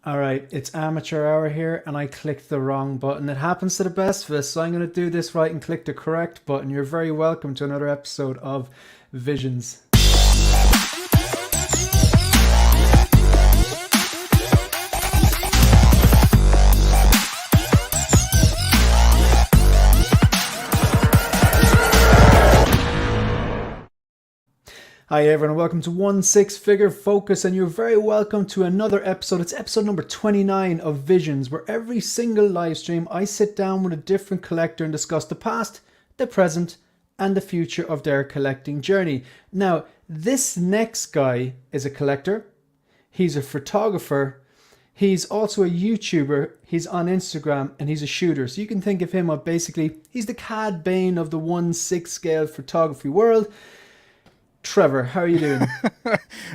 All right, it's amateur hour here, and I clicked the wrong button. It happens to the best of us, so I'm going to do this right and click the correct button. You're very welcome to another episode of Visions. Hi everyone, and welcome to One Six Figure Focus, and you're very welcome to another episode. It's episode number 29 of Visions, where every single live stream I sit down with a different collector and discuss the past, the present, and the future of their collecting journey. Now, this next guy is a collector, he's a photographer, he's also a YouTuber, he's on Instagram, and he's a shooter. So you can think of him as basically, he's the Cad Bane of the 1/6 scale photography world. Trevor, how are you doing?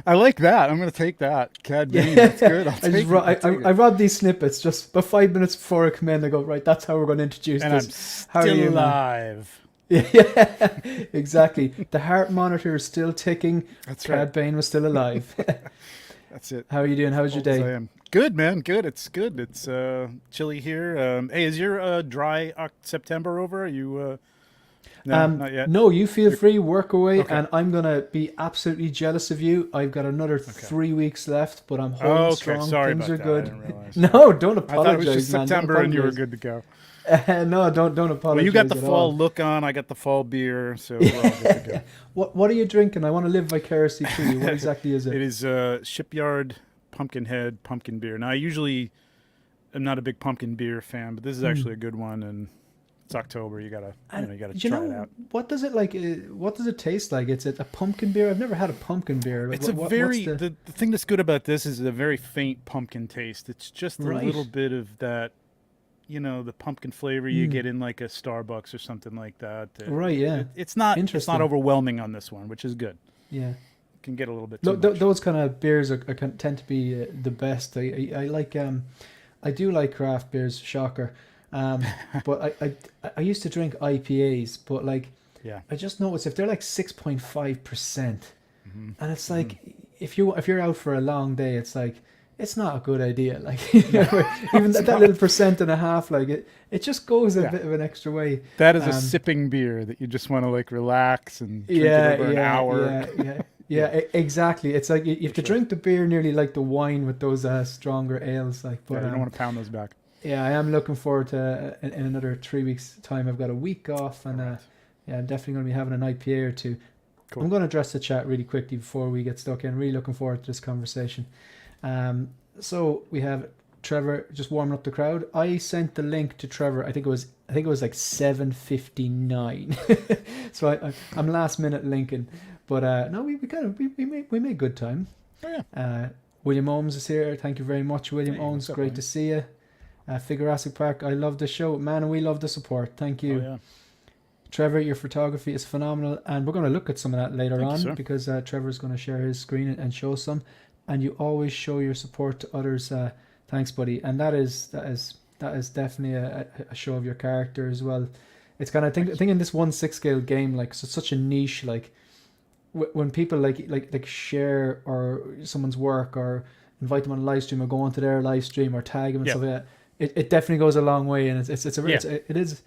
I like that. I'm going to take that. Cad Bane, that's good. I robbed these snippets just about 5 minutes before I come in. I go, right, that's how we're going to introduce and this. I'm How are still you, alive. Yeah, exactly. The heart monitor is still ticking. That's Cad right. Bane was still alive. That's it. How are you doing? How was your Old as I day? am. Good, man. Good. It's good. It's chilly here. Hey, is your dry September over? Are you... No, not yet. No, you feel free, work away, Okay. and I'm going to be absolutely jealous of you. I've got another 3 weeks left, but I'm holding Okay, strong. sorry Things about are that. I good. didn't realize. No, don't I thought it was apologize, just man. Don't September and you were apologize. good to go. No, don't apologize. Well, you got the at fall all. look on. I got the fall beer, so we're all good to go. What are you drinking? I want to live vicariously through you. What exactly is It it? is Shipyard Pumpkinhead pumpkin beer. Now, I usually am not a big pumpkin beer fan, but this is actually a good one, and it's October. You gotta try it out. What does it like? What does it taste like? It's a pumpkin beer. I've never had a pumpkin beer. Like, It's a what's very the the thing that's good about this is a very faint pumpkin taste. It's just a right? little bit of that, the pumpkin flavor you get in like a Starbucks or something like that. Right, yeah. It's not Interesting. overwhelming on this one, which is good. Yeah. It can get a little bit too much. Those kind of beers tend to be the best. I like I do like craft beers. Shocker. But I used to drink IPAs, but like Yeah. I just noticed if they're like 6.5%, Mm-hmm. and it's like if you're out for a long day, it's like it's not a good idea. Like even that little percent and a half, like it just goes a Yeah. bit of an extra way. That is a Um, sipping beer that you just want to like relax and drink Yeah, it over an hour. exactly. It's like you have to sure. drink the beer nearly like the wine with those stronger ales. Like, Yeah, but you don't want to pound those back. yeah, I am looking forward to in another 3 weeks' time. I've got a week off, and Alright. yeah, I'm definitely going to be having an IPA or two. Cool. I'm going to address the chat really quickly before we get stuck in. Really looking forward to this conversation. So we have Trevor just warming up the crowd. I sent the link to Trevor. I think it was like 7:59. So I'm last minute linking, but no, we made good time. Oh, yeah. William Owens is here. Thank you very much, William Hey, Owens. what's up, Great man? to see you. Figurassic Park, I love the show, man, and we love the support. Thank you. Oh, yeah. Trevor, your photography is phenomenal, and we're going to look at some of that later Thank you, on sir. because Trevor's going to share his screen and show some. And you always show your support to others. Thanks, buddy. And that is definitely a show of your character as well. It's kind of I think in this 1/6 scale game, like so such a niche, like when people like share or someone's work or invite them on a live stream or go onto their live stream or tag them and Yeah. stuff like that, it definitely goes a long way, and Yeah. it is,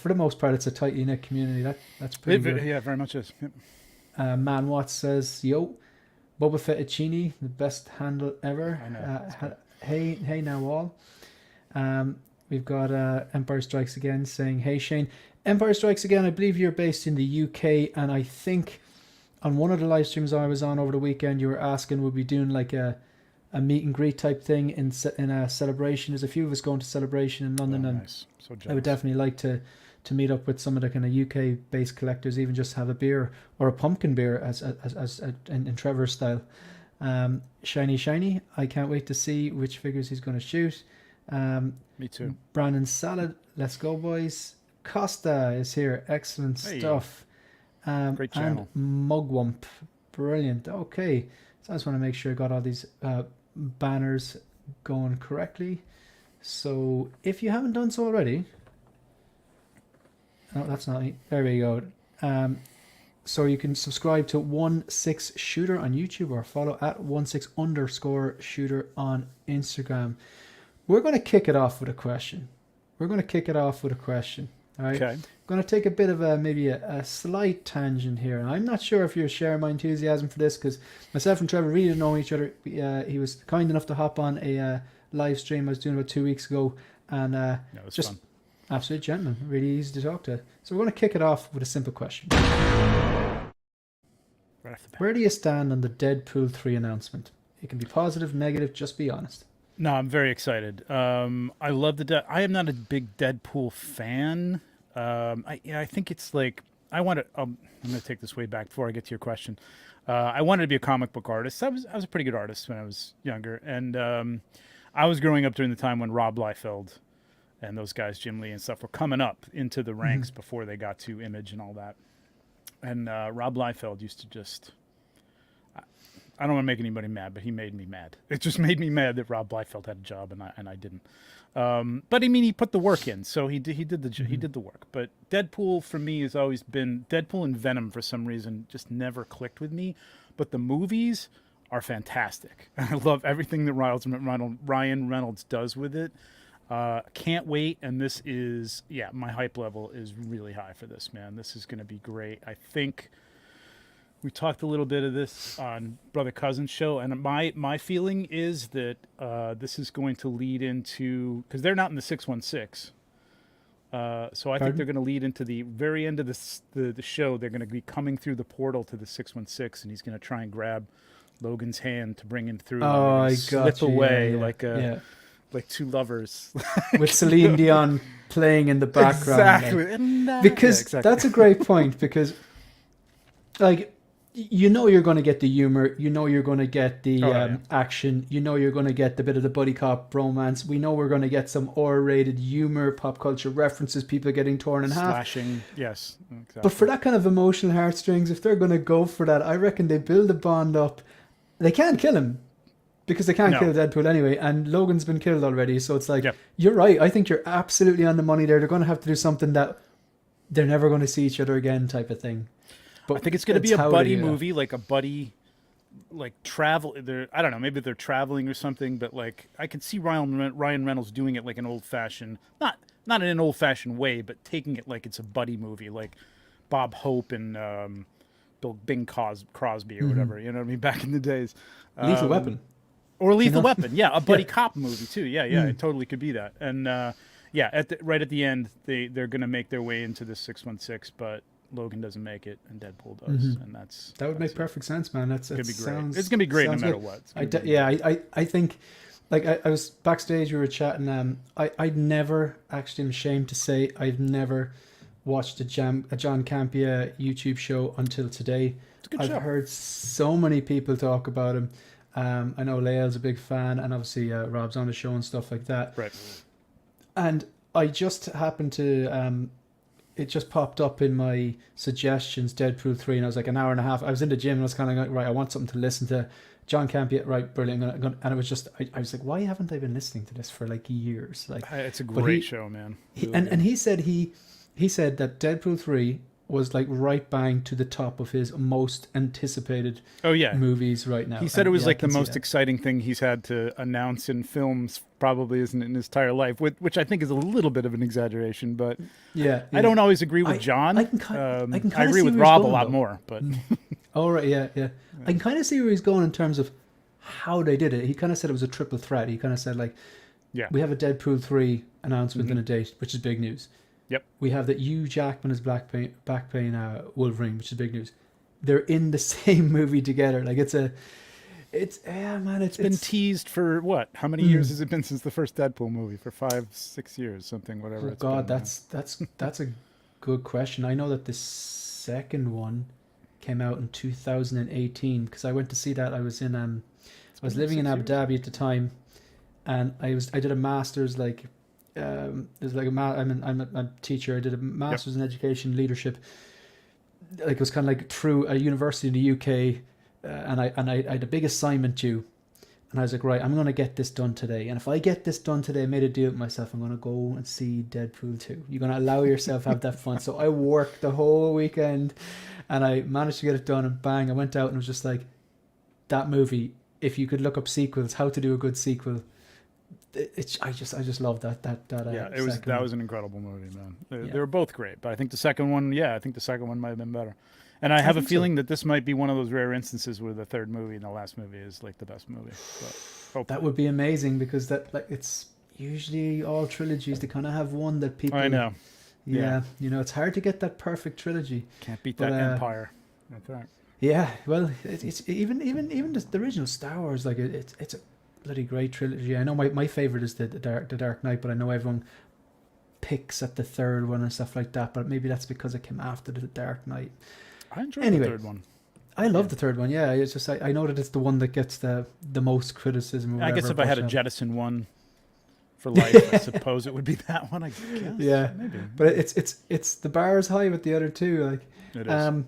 for the most part, it's a tightly knit community. That's pretty good. Yeah, very much is. Yep. Man Watts says, yo, Boba Fettuccine, the best handle ever. I know, that's good. Hey now all. We've got Empire Strikes Again saying, hey Shane. Empire Strikes Again, I believe you're based in the UK, and I think on one of the live streams I was on over the weekend, you were asking would we doing like a meet and greet type thing in a celebration. There's a few of us going to celebration in London, Oh, and nice. So I would jealous. definitely like to meet up with some of the kind of UK based collectors, even just have a beer or a pumpkin beer as in Trevor's style. Shiny, I can't wait to see which figures he's going to shoot. Me too. Brandon Salad, let's go boys. Costa is here, excellent Hey. stuff. Great channel. And Mugwump, brilliant. Okay, so I just want to make sure I got all these banners going correctly. So if you haven't done so already, oh, that's not me. There we go. So you can subscribe to 16shooter on YouTube or follow at 16_shooter on Instagram. We're going to kick it off with a question. All right. Okay. I'm going to take a bit of maybe a slight tangent here. And I'm not sure if you're sharing my enthusiasm for this, because myself and Trevor really don't know each other. He was kind enough to hop on a live stream I was doing about 2 weeks ago. And That was just fun. absolute gentleman, really easy to talk to. So we're going to kick it off with a simple question. Right off the bat. Where do you stand on the Deadpool 3 announcement? It can be positive, negative, just be honest. No, I'm very excited. I love I am not a big Deadpool fan. I think it's like I want to. I'm going to take this way back before I get to your question. I wanted to be a comic book artist. I was a pretty good artist when I was younger, and I was growing up during the time when Rob Liefeld and those guys, Jim Lee and stuff, were coming up into the ranks before they got to Image and all that. And Rob Liefeld used to just. I don't want to make anybody mad, but he made me mad. It just made me mad that Rob Liefeld had a job and I didn't. But I mean, he put the work in, so he did the work. But Deadpool for me has always been Deadpool and Venom for some reason just never clicked with me. But the movies are fantastic. I love everything that Ryan Reynolds does with it. Can't wait, and this is my hype level is really high for this, man. This is going to be great. I think. We talked a little bit of this on Brother Cousin's show, and my feeling is that this is going to lead into, because they're not in the 616, so I think they're going to lead into the very end of the show. They're going to be coming through the portal to the 616, and he's going to try and grab Logan's hand to bring him through. Oh, I got slip you. away Yeah. like two lovers. With Celine Dion playing in the background. Exactly. Because exactly. that's a great point, because like you know you're going to get the humor, you know you're going to get the action, you know you're going to get the bit of the buddy cop romance, we know we're going to get some R-rated humor, pop culture references, people getting torn in half. Slashing, yes. Exactly. But for that kind of emotional heartstrings, if they're going to go for that, I reckon they build a bond up. They can't kill him, because they can't kill Deadpool anyway, and Logan's been killed already, so it's like, you're right, I think you're absolutely on the money there. They're going to have to do something that they're never going to see each other again type of thing. But I think it's going to be a buddy movie, like a buddy, like travel. I don't know, maybe they're traveling or something. But like, I can see Ryan Reynolds doing it like an old fashioned, not in an old fashioned way, but taking it like it's a buddy movie, like Bob Hope and Bing Crosby or whatever. You know what I mean? Back in the days, Lethal Weapon or Lethal Weapon, a buddy cop movie too. It totally could be that. And right at the end, they're going to make their way into the 616, but Logan doesn't make it and Deadpool does, and that would make perfect sense, man. That's gonna be great. It's gonna be great no matter what. I think, like I was backstage, we were chatting. I'd never, actually, I'm ashamed to say, I've never watched a John Campea YouTube show until today. It's a good I've show. heard so many people talk about him. I know Lael's a big fan, and obviously Rob's on the show and stuff like that. Right. And I just happened to it just popped up in my suggestions, Deadpool 3, and I was like an hour and a half. I was in the gym and I was kind of like, right, I want something to listen to. John Campea, right, brilliant. And it was just, I was like, why haven't I been listening to this for like years? Like, it's a great show, man. And he said that Deadpool 3 was like right bang to the top of his most anticipated movies right now. He said it was like the most exciting thing he's had to announce in films probably isn't in his entire life, which I think is a little bit of an exaggeration, but I don't always agree with John. I agree with Rob a lot more, but oh right, yeah. I can kind of see where he's going in terms of how they did it. He kind of said it was a triple threat. He kind of said like, we have a Deadpool 3 announced within a date, which is big news. Yep. We have that Hugh Jackman is back pain Wolverine, which is big news. They're in the same movie together. Like it's been teased for what? How many years has it been since the first Deadpool movie? For 5-6 years, something, whatever. Oh God, that's a good question. I know that the second one came out in 2018 because I went to see that. I was in I was living in Abu Dhabi at the time, and I did a master's like. There's like I'm a teacher. I did a master's in education leadership. Like it was kind of like through a university in the UK, and I had a big assignment due, and I was like, right, I'm gonna get this done today. And if I get this done today, I made a deal with myself. I'm gonna go and see Deadpool 2. You're gonna allow yourself to have that fun. So I worked the whole weekend, And I managed to get it done, and bang, I went out and was just like, that movie, if you could look up sequels, how to do a good sequel, I just love that it was second that one. was an incredible movie, man. Yeah. They were both great, but I think the second one, I think the second one might have been better. And I I have a think so. feeling that this might be one of those rare instances where the third movie and the last movie is like the best movie. But That hopefully. would be amazing, because that, like, it's usually all trilogies, they kind of have one that people, I know. Yeah. yeah, it's hard to get that perfect trilogy. Can't beat But that Empire. That's right. yeah, well, it's even the original Star Wars, like it's a bloody great trilogy. I know my favorite is the Dark Knight, but I know everyone picks at the third one and stuff like that. But maybe that's because it came after the Dark Knight. I enjoyed Anyway, the third one. I love the third one. Yeah, it's just I know that it's the one that gets the most criticism. Or I guess whatever, if I had a but, jettison one for life, I suppose it would be that one. I guess. yeah, Maybe. but it's the bar is high with the other two. Like, It is.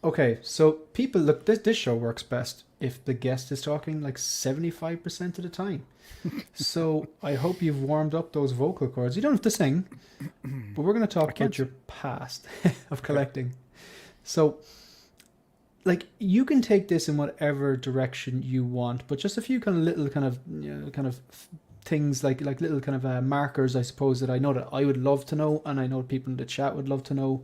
okay, so people look. This show works best if the guest is talking like 75% of the time. So I hope you've warmed up those vocal cords. You don't have to sing, but we're going to talk about your past of collecting. So, like, you can take this in whatever direction you want, but just a few kind of little things, like little kind of markers, I suppose, that I know that I would love to know, and I know people in the chat would love to know.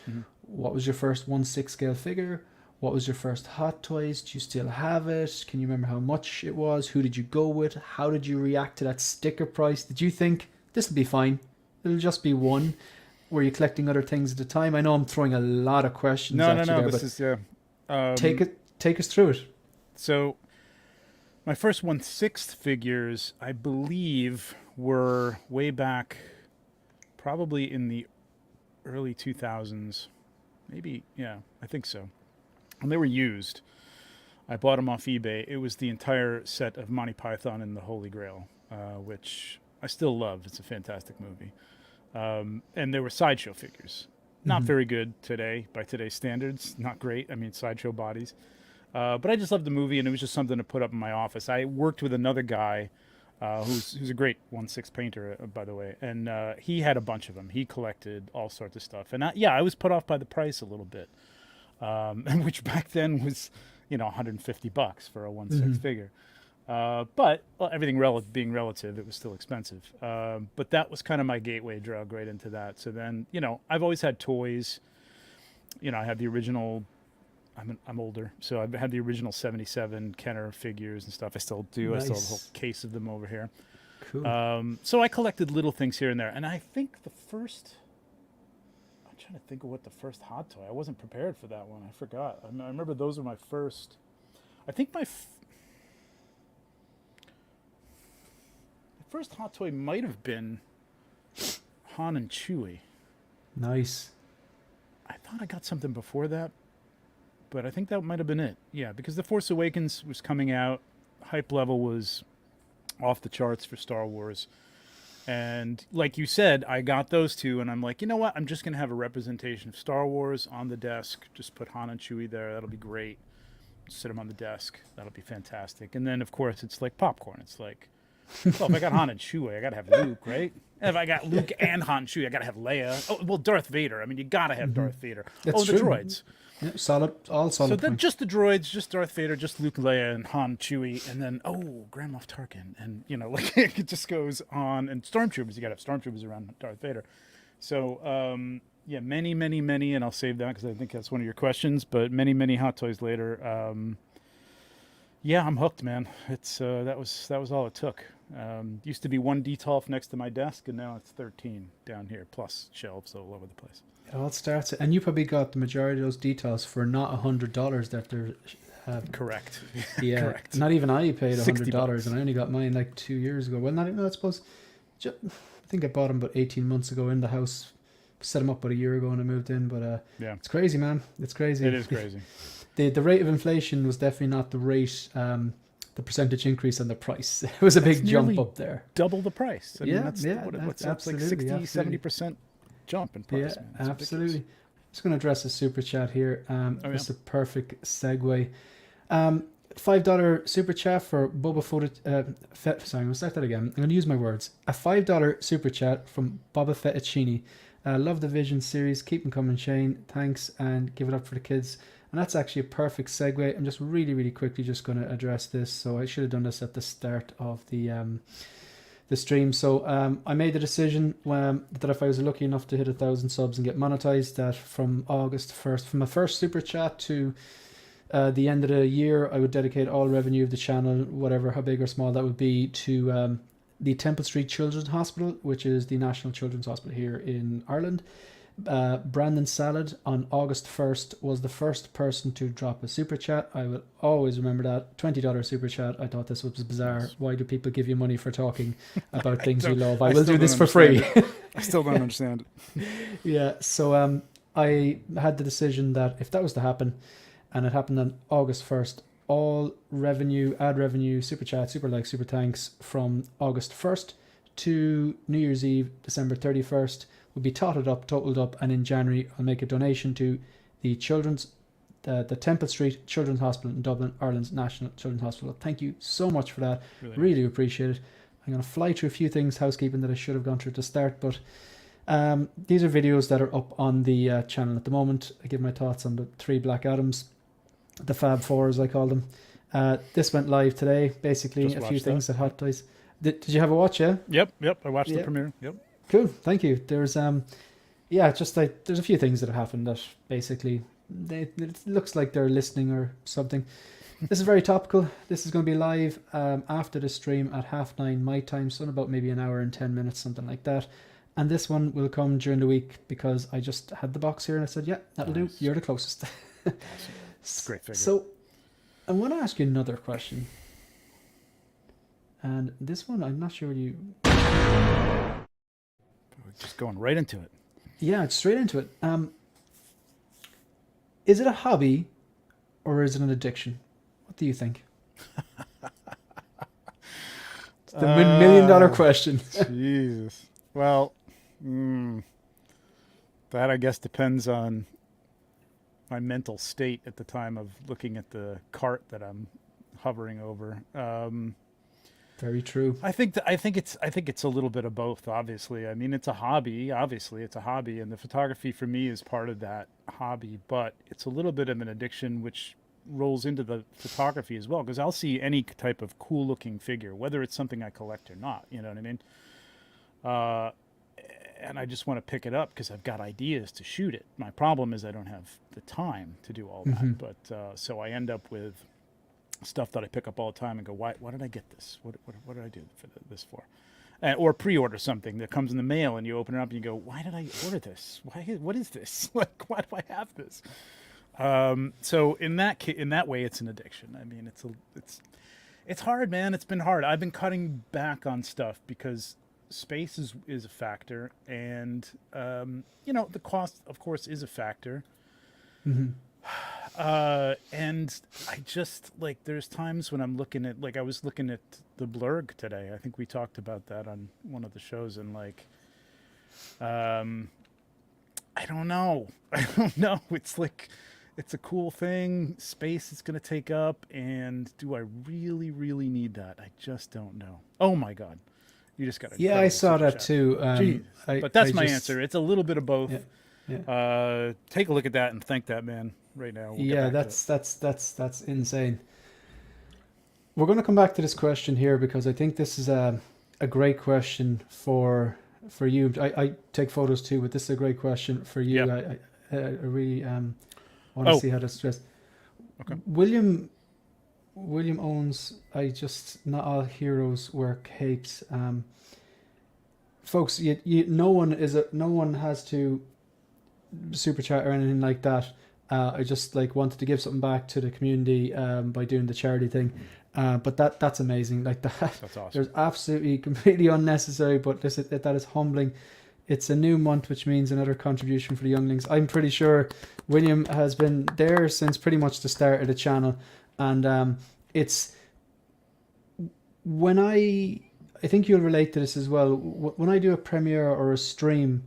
Mm-hmm. What was your first 1/6 scale figure? What was your first Hot Toys? Do you still have it? Can you remember how much it was? Who did you go with? How did you react to that sticker price? Did you think this will be fine? It'll just be one. Were you collecting other things at the time? I know I'm throwing a lot of questions No. at you there, This but is yeah. take us through it. So my first 1/6 figures, I believe, were way back, probably in the early 2000s. Maybe, yeah, I think so. And they were used. I bought them off eBay. It was the entire set of Monty Python and the Holy Grail, which I still love. It's a fantastic movie. And there were sideshow figures. Not very good today, by today's standards. Not great. I mean, sideshow bodies. But I just loved the movie, and it was just something to put up in my office. I worked with another guy who's a great 1/6 painter, by the way, and he had a bunch of them. He collected all sorts of stuff, and I was put off by the price a little bit, which back then was, $150 for a 1/6 figure. But everything being relative, it was still expensive. But that was kind of my gateway drug right into that. So then, I've always had toys. I had the original. I'm older, so I've had the original '77 Kenner figures and stuff. I still do. Nice. I still have a whole case of them over here. Cool. So I collected little things here and there, and I think I'm trying to think of what the first Hot Toy. I wasn't prepared for that one. I forgot. I remember those were my first. I think my first Hot Toy might have been Han and Chewie. Nice. I thought I got something before that, but I think that might have been it. Yeah, because The Force Awakens was coming out. Hype level was off the charts for Star Wars. And like you said, I got those two, and I'm like, you know what? I'm just going to have a representation of Star Wars on the desk. Just put Han and Chewie there. That'll be great. Sit them on the desk. That'll be fantastic. And then, of course, it's like popcorn. It's like, well, if I got Han and Chewie, I got to have Luke, right? And if I got Luke and Han and Chewie, I got to have Leia. Oh, well, Darth Vader. I mean, you got to have Darth Vader. That's the true. droids. Yeah, solid, all solid. So then points. just the droids, just Darth Vader, just Luke, Leia, and Han, Chewie, and then, Grand Moff Tarkin. And, like, it just goes on. And Stormtroopers, you got to have Stormtroopers around Darth Vader. So, yeah, many, many, many, and I'll save that because I think that's one of your questions, but many, many Hot Toys later. Yeah, I'm hooked, man. It's that was all it took. Used to be one Detolf next to my desk, and now it's 13 down here, plus shelves all over the place. It all starts, and you probably got the majority of those details for not $100 that they're. Correct. Yeah, Correct. not even I paid $100, $60. and I only got mine like 2 years ago. Well, not even. I suppose. I think I bought them about 18 months ago in the house. Set them up about a year ago when I moved in, but Yeah, it's crazy, man. It's crazy. it is crazy. The rate of inflation was definitely not the rate. The percentage increase on the price. It was a big jump nearly up there. Double the price. I mean, Yeah, that's yeah, what's absolutely, like 60, absolutely. 70% jump in price. Yeah, Man. It's absolutely. ridiculous. Just going to address a super chat here. yeah. It's a perfect segue. $5 super chat for Boba Fett. Sorry, I'm going to start that again. I'm going to use my words. A $5 super chat from Boba Fettuccini. Love the Vision series. Keep them coming, Shane. Thanks, and give it up for the kids. And that's actually a perfect segue. I'm just really, really quickly just going to address this. So I should have done this at the start of the stream. So I made the decision that if I was lucky enough to hit 1,000 subs and get monetized, that from August 1st, from my first super chat to the end of the year, I would dedicate all revenue of the channel, whatever, how big or small that would be, to the Temple Street Children's Hospital, which is the National Children's Hospital here in Ireland. Brandon Salad on August 1st was the first person to drop a super chat. I will always remember that. $20 super chat. I thought this was bizarre. Why do people give you money for talking about things you love? I will do this for free. I still don't understand it. Yeah, so I had the decision that if that was to happen, and it happened on August 1st, all revenue, ad revenue, super chat, super likes, super thanks from August 1st to New Year's Eve, December 31st, will be totaled up, and in January I'll make a donation to the the Temple Street Children's Hospital in Dublin, Ireland's National Children's Hospital. Thank you so much for that. Really appreciate it. I'm going to fly through a few things, housekeeping, that I should have gone through at the start, but these are videos that are up on the channel at the moment. I give my thoughts on the 3 Black Adams, the Fab Four as I call them. This went live today, basically. Just a few things that Hot Toys. Did you have a watch, yeah? Yep, I watched the premiere. Yep. Cool, thank you. There's just like there's a few things that have happened that basically it looks like they're listening or something. This is very topical. This is going to be live after the stream at 9:30 my time, so in about maybe an hour and 10 minutes, something like that. And this one will come during the week because I just had the box here and I said, yeah, that'll do. You're the closest. It's a great figure. So I want to ask you another question. And this one, I'm not sure you... Just going right into it. Yeah, straight into it. Is it a hobby or is it an addiction? What do you think? It's the $1 million question. Jesus. Well, that I guess depends on my mental state at the time of looking at the cart that I'm hovering over. Very true. I think it's a little bit of both. Obviously, I mean, it's a hobby. Obviously, it's a hobby, and the photography for me is part of that hobby. But it's a little bit of an addiction, which rolls into the photography as well. Because I'll see any type of cool-looking figure, whether it's something I collect or not. You know what I mean? And I just want to pick it up because I've got ideas to shoot it. My problem is I don't have the time to do all that. But so I end up with stuff that I pick up all the time and go, why did I get this? What did I do this for? Or pre-order something that comes in the mail and you open it up and you go, why did I order this? What is this? Like, why do I have this? So in that way, it's an addiction. I mean, it's hard, man. It's been hard. I've been cutting back on stuff because space is a factor, and the cost, of course, is a factor. And I just, like, there's times when I'm looking at, like, I was looking at the Blurg today. I think we talked about that on one of the shows, and like, I don't know. It's like, it's a cool thing. Space is going to take up, and do I really, really need that? I just don't know. Oh my God. You just got to. Yeah, I saw that too. But that's my answer. It's a little bit of both. Yeah. Take a look at that and thank that man right now. That's insane. We're going to come back to this question here because I think this is a great question for you. I take photos too, but this is a great question for you. Yep. I really want to see how to stress. Okay. William owns Not All Heroes Wear Capes. Folks, no one has to super chat or anything like that. I just wanted to give something back to the community by doing the charity thing. But that's amazing. Like that's awesome. There's absolutely completely unnecessary, but that is humbling. It's a new month, which means another contribution for the younglings. I'm pretty sure William has been there since pretty much the start of the channel. And it's when I think you'll relate to this as well. When I do a premiere or a stream,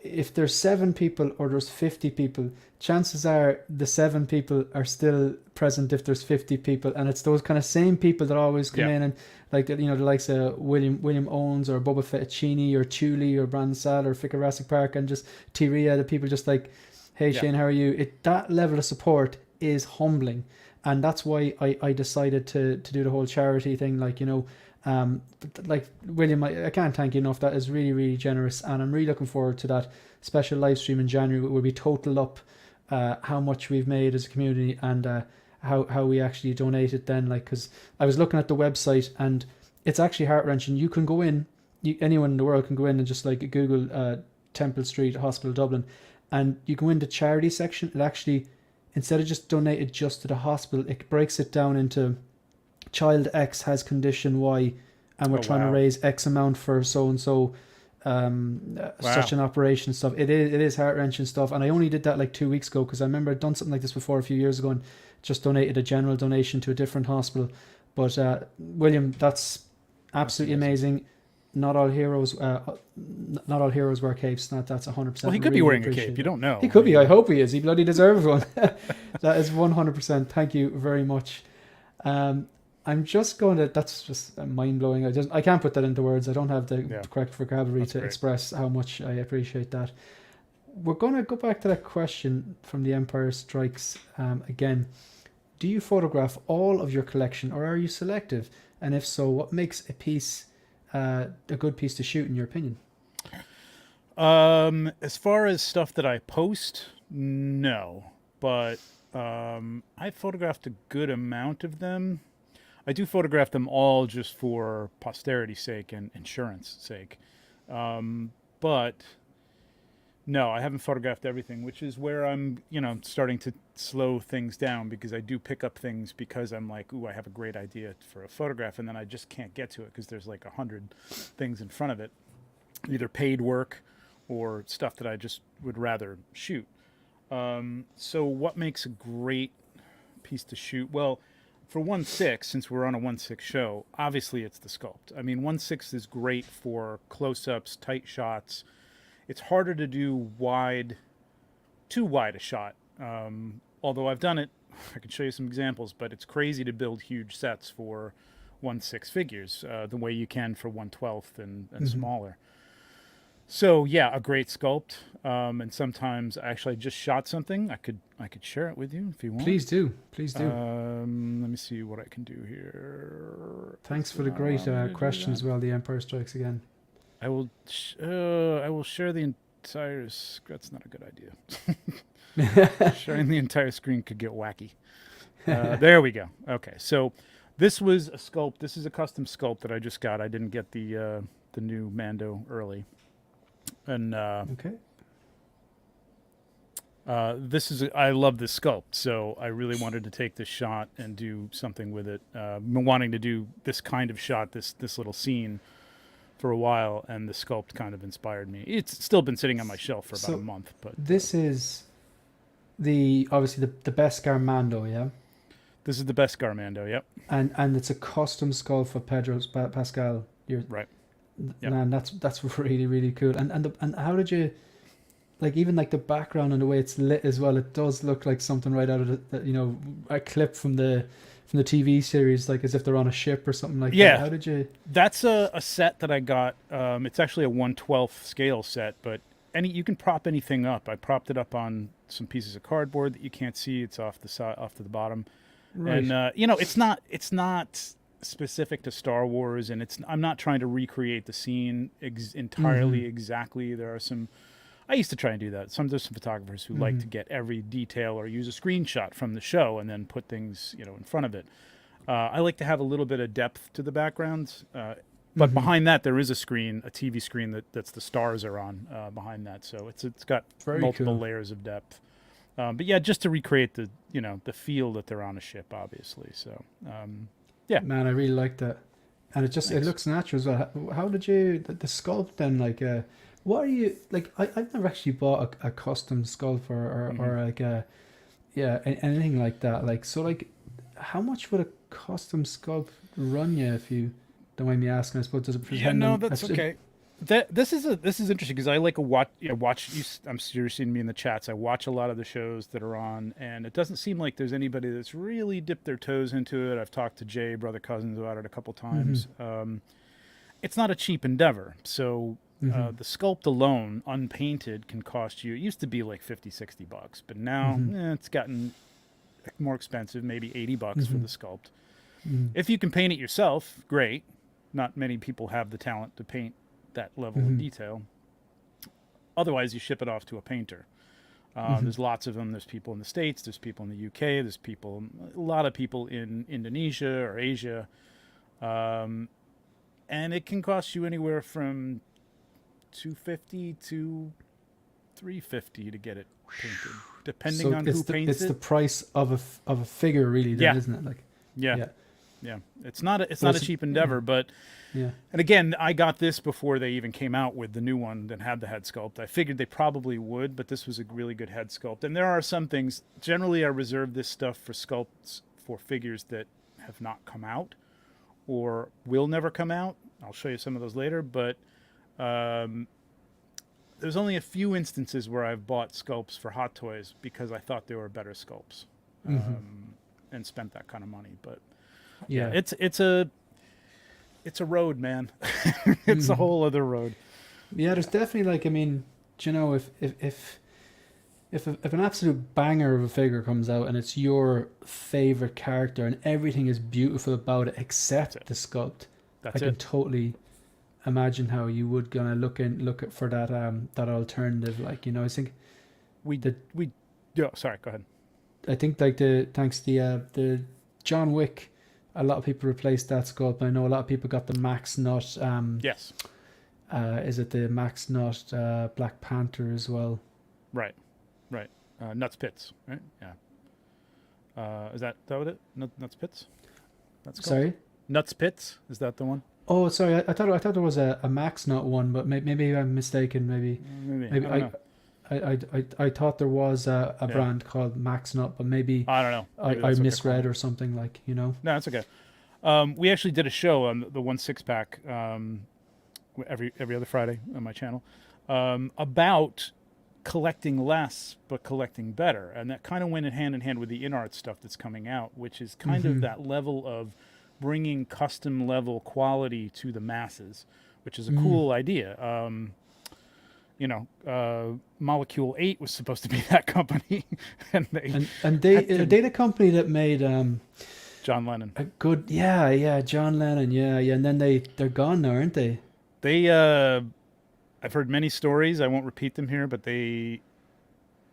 if there's 7 people or there's 50 people, chances are the 7 people are still present if there's 50 people, and it's those kind of same people that always come Yeah. in, and like, you know, the likes of William Owens or Boba Fettuccine or Chuli or Brandon Sal or Fika Jurassic Park, and just Tiria, the people just like, hey Yeah. Shane, how are you? That level of support is humbling, and that's why I decided to do the whole charity thing, like, you know. Like William, I can't thank you enough. That is really, really generous, and I'm really looking forward to that special live stream in January where we total up how much we've made as a community, and how we actually donated then. Like, because I was looking at the website, and it's actually heart wrenching. You can go in, anyone in the world can go in and just like Google Temple Street Hospital Dublin, and you go into charity section. It actually, instead of just donated just to the hospital, it breaks it down into child X has condition Y, and we're trying to raise X amount for so and so, such an operation stuff. It is heart wrenching stuff, and I only did that like 2 weeks ago because I remember I'd done something like this before a few years ago and just donated a general donation to a different hospital. But William, that's absolutely amazing. Not all heroes wear capes. That's 100%. Well, he could be wearing a cape. You don't know. He could be. I hope he is. He bloody deserves one. That is 100%. Thank you very much. I'm just going to. That's just mind blowing. I can't put that into words. I don't have the correct vocabulary to express how much I appreciate that. We're going to go back to that question from The Empire Strikes again. Do you photograph all of your collection, or are you selective? And if so, what makes a piece a good piece to shoot, in your opinion? As far as stuff that I post, no, but I photographed a good amount of them. I do photograph them all just for posterity's sake and insurance sake. But no, I haven't photographed everything, which is where I'm, starting to slow things down, because I do pick up things because I'm like, ooh, I have a great idea for a photograph, and then I just can't get to it because there's like 100 things in front of it, either paid work or stuff that I just would rather shoot. So what makes a great piece to shoot? Well, for 1/6, since we're on a 1/6 show, obviously it's the sculpt. I mean, 1/6 is great for close-ups, tight shots. It's harder to do too wide a shot. Although I've done it, I can show you some examples, but it's crazy to build huge sets for 1/6 figures, the way you can for 1/12 and smaller. So yeah, a great sculpt. And sometimes actually I just shot something. I could share it with you if you want. Please do. Let me see what I can do here. Thanks for the great question as well. The Empire Strikes Again. I will share the entire. That's not a good idea. Sharing the entire screen could get wacky. There we go. Okay, so this was a sculpt. This is a custom sculpt that I just got. I didn't get the new Mando early. And okay. I love this sculpt, so I really wanted to take this shot and do something with it. Been wanting to do this kind of shot, this little scene, for a while, and the sculpt kind of inspired me. It's still been sitting on my shelf for about a month. But this is obviously the Beskar Mando, yeah. This is the Beskar Mando, yep. And it's a custom skull for Pedro Pascal. Right. Yep. Man, that's really, really cool. And how did you, like, even like the background and the way it's lit as well? It does look like something right out of a clip from the TV series, like as if they're on a ship or something like that. How did you? That's a set that I got. It's actually a 1/12 scale set, but you can prop anything up. I propped it up on some pieces of cardboard that you can't see. It's off the side, off to the bottom, right. And it's not specific to Star Wars, and I'm not trying to recreate the scene entirely exactly. There are some. I used to try and do that. There's some photographers who like to get every detail or use a screenshot from the show and then put things, in front of it. I like to have a little bit of depth to the backgrounds, but behind that there is a TV screen that's the stars are on behind that. So it's got very multiple layers of depth. But yeah, just to recreate the feel that they're on a ship, obviously. So yeah, man, I really like that, and it looks natural as well. How did you the sculpt then like? What are you like? I've never actually bought a custom sculpt or like anything like that. Like, so like, how much would a custom sculpt run you, if you don't mind me asking? I suppose does it present? Yeah, no, that's okay. This is interesting because I like a watch. Watch. I'm sure you're seeing me in the chats. I watch a lot of the shows that are on, and it doesn't seem like there's anybody that's really dipped their toes into it. I've talked to Jay, brother Cousins, about it a couple Mm-hmm. times. It's not a cheap endeavor. So Mm-hmm. the sculpt alone, unpainted, can cost you. It used to be like 50, $60, but now Mm-hmm. it's gotten more expensive. Maybe $80 for Mm-hmm. the sculpt. Mm-hmm. If you can paint it yourself, great. Not many people have the talent to paint that level of Mm-hmm. detail. Otherwise, you ship it off to a painter. Mm-hmm. There's lots of them. There's people in the States. There's people in the UK. There's a lot of people in Indonesia or Asia. Um, and it can cost you anywhere from 250 to 350 to get it painted, depending So on who paints it's the it. price of a figure, really, then, Yeah, isn't it? Like, yeah, yeah. yeah. It's not So a it's cheap yeah, endeavor, but yeah. and again, I got this before they even came out with the new one that had the head sculpt. I figured they probably would, but this was a really good head sculpt. And there are some things, generally, I reserve this stuff for sculpts for figures that have not come out or will never come out. I'll show you some of those later, but um, there's only a few instances where I've bought sculpts for Hot Toys because I thought they were better sculpts Mm-hmm. and spent that kind of money. But yeah, Yeah. it's a road, man. It's a Mm-hmm. whole other road. Yeah, there's definitely like, I mean, do you know, if an absolute banger of a figure comes out and it's your favorite character and everything is beautiful about it That's except it. the sculpt, I That's can it. totally imagine how you would gonna look at for that alternative. Like, you know, We the we. Yeah, sorry. Go ahead. I think like the John Wick, a lot of people replaced that sculpt. I know a lot of people got the Max Nut. Yes. Is it the Max Nut Black Panther as well? Right. Right. Nuts Pits. Right. Yeah. Is that what it? Nuts Pits. That's called Sorry. Nuts Pits. Is that the one? Oh, sorry. I thought there was a Max Nut one, but maybe I'm mistaken. Maybe. Maybe I don't know. I thought there was a Yeah. brand called Max Nut, but maybe I don't know. Maybe I that's what they're misread calling or something, like, you know. it. No, that's okay. We actually did a show on the 1 6-pack every other Friday on my channel about collecting less but collecting better, and that kind of went hand in hand with the in-art stuff that's coming out, which is kind of Mm-hmm. that level of bringing custom level quality to the masses, which is a Mm. cool idea. Molecule 8 was supposed to be that company, and they And they had are to, they the company that made John Lennon. a good, yeah, John Lennon, yeah, and then they're gone now, aren't they? They I've heard many stories. I won't repeat them here, but they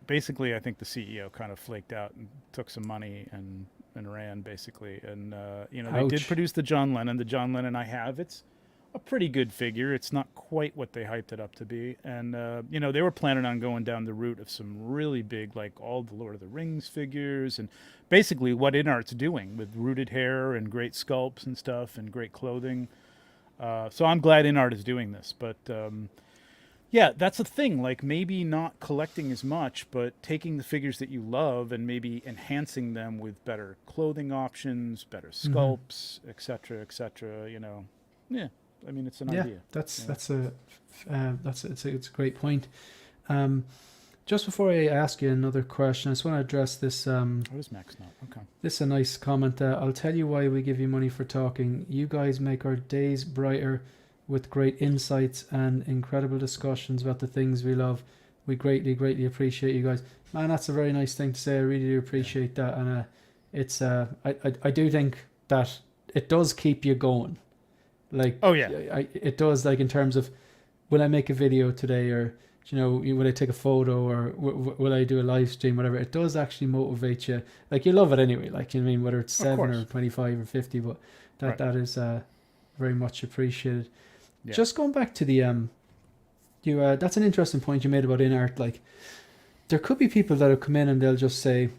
basically, I think the CEO kind of flaked out and took some money and ran basically. And they did Ouch. produce the John Lennon. The John Lennon I have, it's a pretty good figure. It's not quite what they hyped it up to be. And they were planning on going down the route of some really big, like all the Lord of the Rings figures, and basically what InArt's doing with rooted hair and great sculpts and stuff and great clothing. So I'm glad InArt is doing this, but yeah, that's the thing. Like maybe not collecting as much, but taking the figures that you love and maybe enhancing them with better clothing options, better Mm-hmm. sculpts, etc., etc. Yeah. I mean, it's an Yeah, idea. that's Yeah. it's a great point. Um, just before I ask you another question, I just want to address this. What is Max Not? Okay. This is a nice comment. I'll tell you why we give you money for talking. You guys make our days brighter with great insights and incredible discussions about the things we love. We greatly appreciate you guys. Man, that's a very nice thing to say. I really do appreciate that, and it's I do think that it does keep you going. Like, Oh yeah. it does, like, in terms of, will I make a video today, or will I take a photo, or will I do a live stream, whatever. It does actually motivate you. Like, you love it anyway, like, you know what I mean, whether it's Of 7 or course. 25 or 50, but Right. that is very much appreciated. Yeah. Just going back to the that's an interesting point you made about in art. Like, there could be people that'll come in and they'll just say,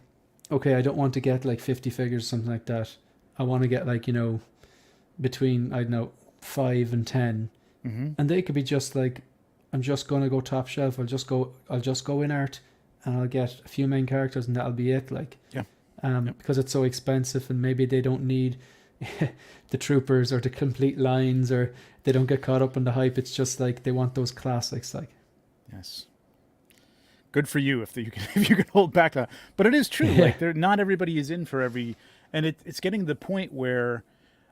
okay, I don't want to get like 50 figures, something like that. I want to get, like, between, I don't know, 5 and 10, Mm-hmm. and they could be just like, I'm just gonna go top shelf. I'll just go in art, and I'll get a few main characters, and that'll be it. Like, Yeah. Yep. because it's so expensive, and maybe they don't need the troopers or to complete lines, or they don't get caught up in the hype. It's just like they want those classics. Like, Yes. Good for you if you can if you can hold back that. But it is true. yeah, Like not everybody is in for every, and it's getting to the point where,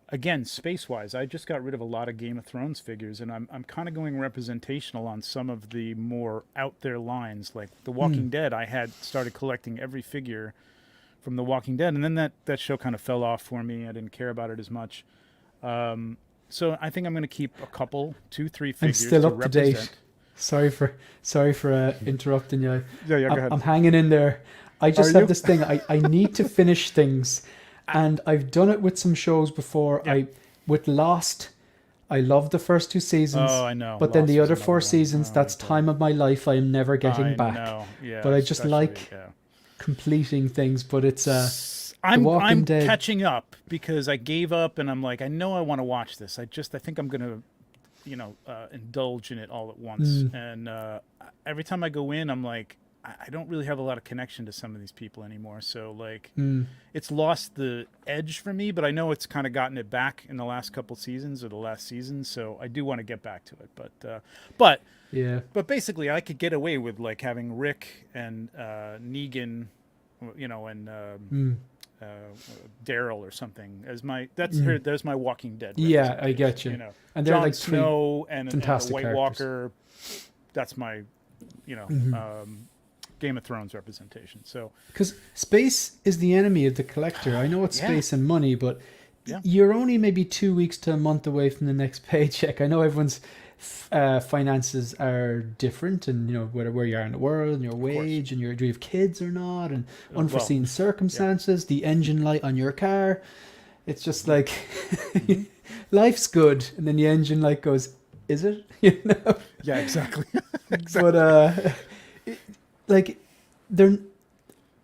again, space wise, I just got rid of a lot of Game of Thrones figures, and I'm kind of going representational on some of the more out there lines, like The Walking Dead. I had started collecting every figure from The Walking Dead, and then that show kind of fell off for me. I didn't care about it as much. So I think I'm going to keep a couple, 2-3 I'm figures still to up to represent. date. Sorry for interrupting you. Yeah, yeah, go ahead. I'm hanging in there. I just Are have you? this thing. I need to finish things, and I've done it with some shows before. Yeah. With Lost, I love the first 2 seasons. Oh, I know. But then Lost the was other another 4 one. seasons, Oh, that's boy. time of my life I am never getting I back. know. Yeah, But I just especially, like yeah. completing things. But it's I'm Walking Dead. catching up because I gave up and I'm like, I know I want to watch this. I think I'm gonna, indulge in it all at once. And every time I go in, I'm like, I don't really have a lot of connection to some of these people anymore. So like, it's lost the edge for me. But I know it's kind of gotten it back in the last couple seasons or the last season. So I do want to get back to it. But yeah. But basically, I could get away with like having Rick and Negan, and Daryl or something as my there's my Walking Dead. Yeah, I get you. And they're Jon like 3 Snow and the fantastic White characters. Walker. That's my, Game of Thrones representation. So Because space is the enemy of the collector. I know it's Yeah. space and money, but Yeah. you're only maybe 2 weeks to a month away from the next paycheck. I know everyone's finances are different, and where you are in the world, and your wage, and do you have kids or not, and unforeseen circumstances, the engine light on your car. It's just like life's good, and then the engine light goes, "Is it?" yeah, exactly. But like they're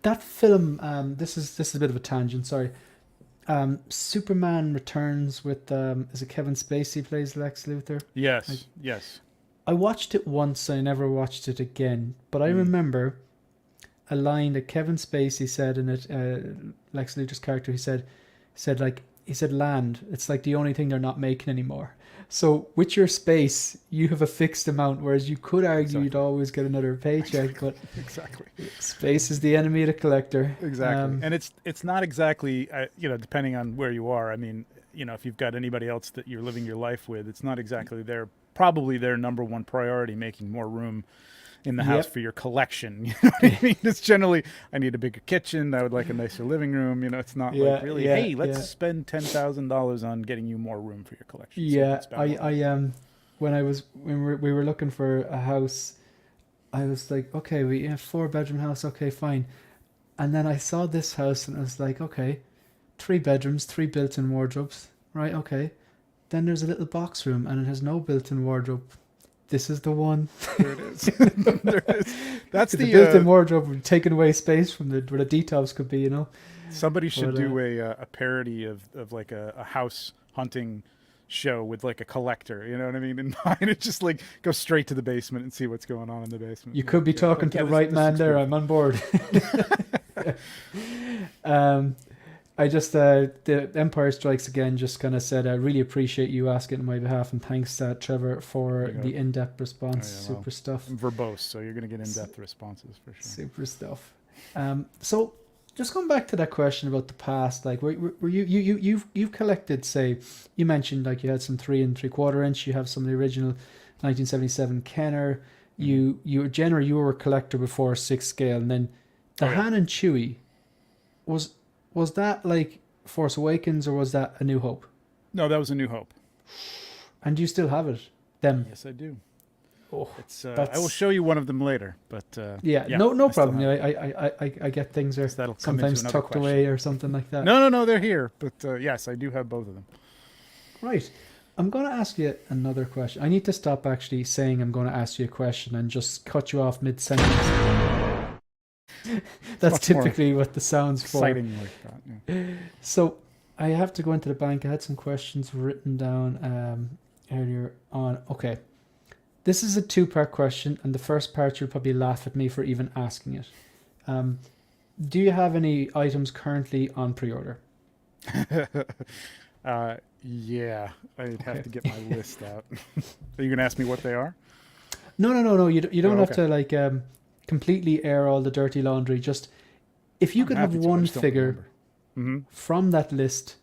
that film. This is a bit of a tangent. Sorry. Superman Returns with is it Kevin Spacey plays Lex Luthor? Yes, yes. I watched it once. I never watched it again. But I remember a line that Kevin Spacey said in it. Lex Luthor's character. He said land. It's like the only thing they're not making anymore. So with your space, you have a fixed amount, whereas you could argue you'd always get another paycheck. But Exactly. space is the enemy of the collector. Exactly. And it's not exactly, depending on where you are. I mean, if you've got anybody else that you're living your life with, it's not exactly probably their number one priority, making more room in the house for your collection. You know what I mean? It's generally, I need a bigger kitchen. I would like a nicer living room. It's not like really, hey, let's spend $10,000 on getting you more room for your collection. Yeah, when we were looking for a house, I was like, okay, we have 4-bedroom house, okay, fine. And then I saw this house and I was like, okay, 3 bedrooms, 3 built-in wardrobes, right? Okay. Then there's a little box room and it has no built-in wardrobe. This is the one. There it is. There it is. That's the built-in wardrobe taking away space from where the details could be, Somebody should do a parody of like a house hunting show with like a collector, you know what I mean? And mine, it's just like go straight to the basement and see what's going on in the basement. You could be talking to the right man there. I'm on board. I just the Empire Strikes Again just kind of said I really appreciate you asking on my behalf, and thanks Trevor for the in-depth response. Super stuff. I'm verbose, so you're gonna get in-depth responses for sure. Super stuff. So just going back to that question about the past, like were you've collected, say, you mentioned like you had some 3 3/4 inch, you have some of the original 1977 Kenner. You were a collector before 6 scale, and then the Han and Chewie was that like Force Awakens or was that A New Hope? No, that was A New Hope. And do you still have it? Them? Yes, I do. Oh, it's I will show you one of them later, but no problem. I get things are sometimes tucked away or something like that. No, they're here. But yes, I do have both of them. Right. I'm going to ask you another question. I need to stop actually saying I'm going to ask you a question and just cut you off mid-sentence. That's typically what the sound's exciting for. Like that, yeah. So I have to go into the bank. I had some questions written down earlier on. Okay. This is a 2-part question, and the first part you'll probably laugh at me for even asking it. Do you have any items currently on pre-order? Yeah, I'd have Okay. to get my list out. Are you gonna ask me what they are? No. You Oh, don't have okay. to like completely air all the dirty laundry. Just if you I'm could have happy to. I one just don't figure remember. Hmm. from that list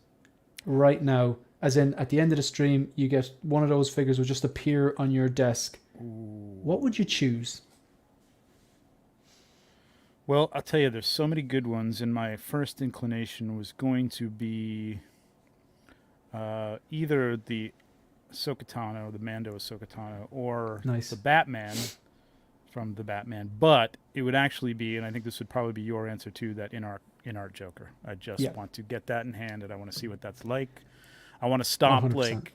right now, as in at the end of the stream, you get one of those figures will just appear on your desk. What would you choose? Well, I'll tell you, there's so many good ones, and my first inclination was going to be either the Ahsoka the Mando Ahsoka or the Nice. Batman from the Batman, but it would actually be, and I think this would probably be your answer too, that in art Joker. I Yeah, just want to get that in hand, and I want to see what that's like. I want to one stop hundred percent. like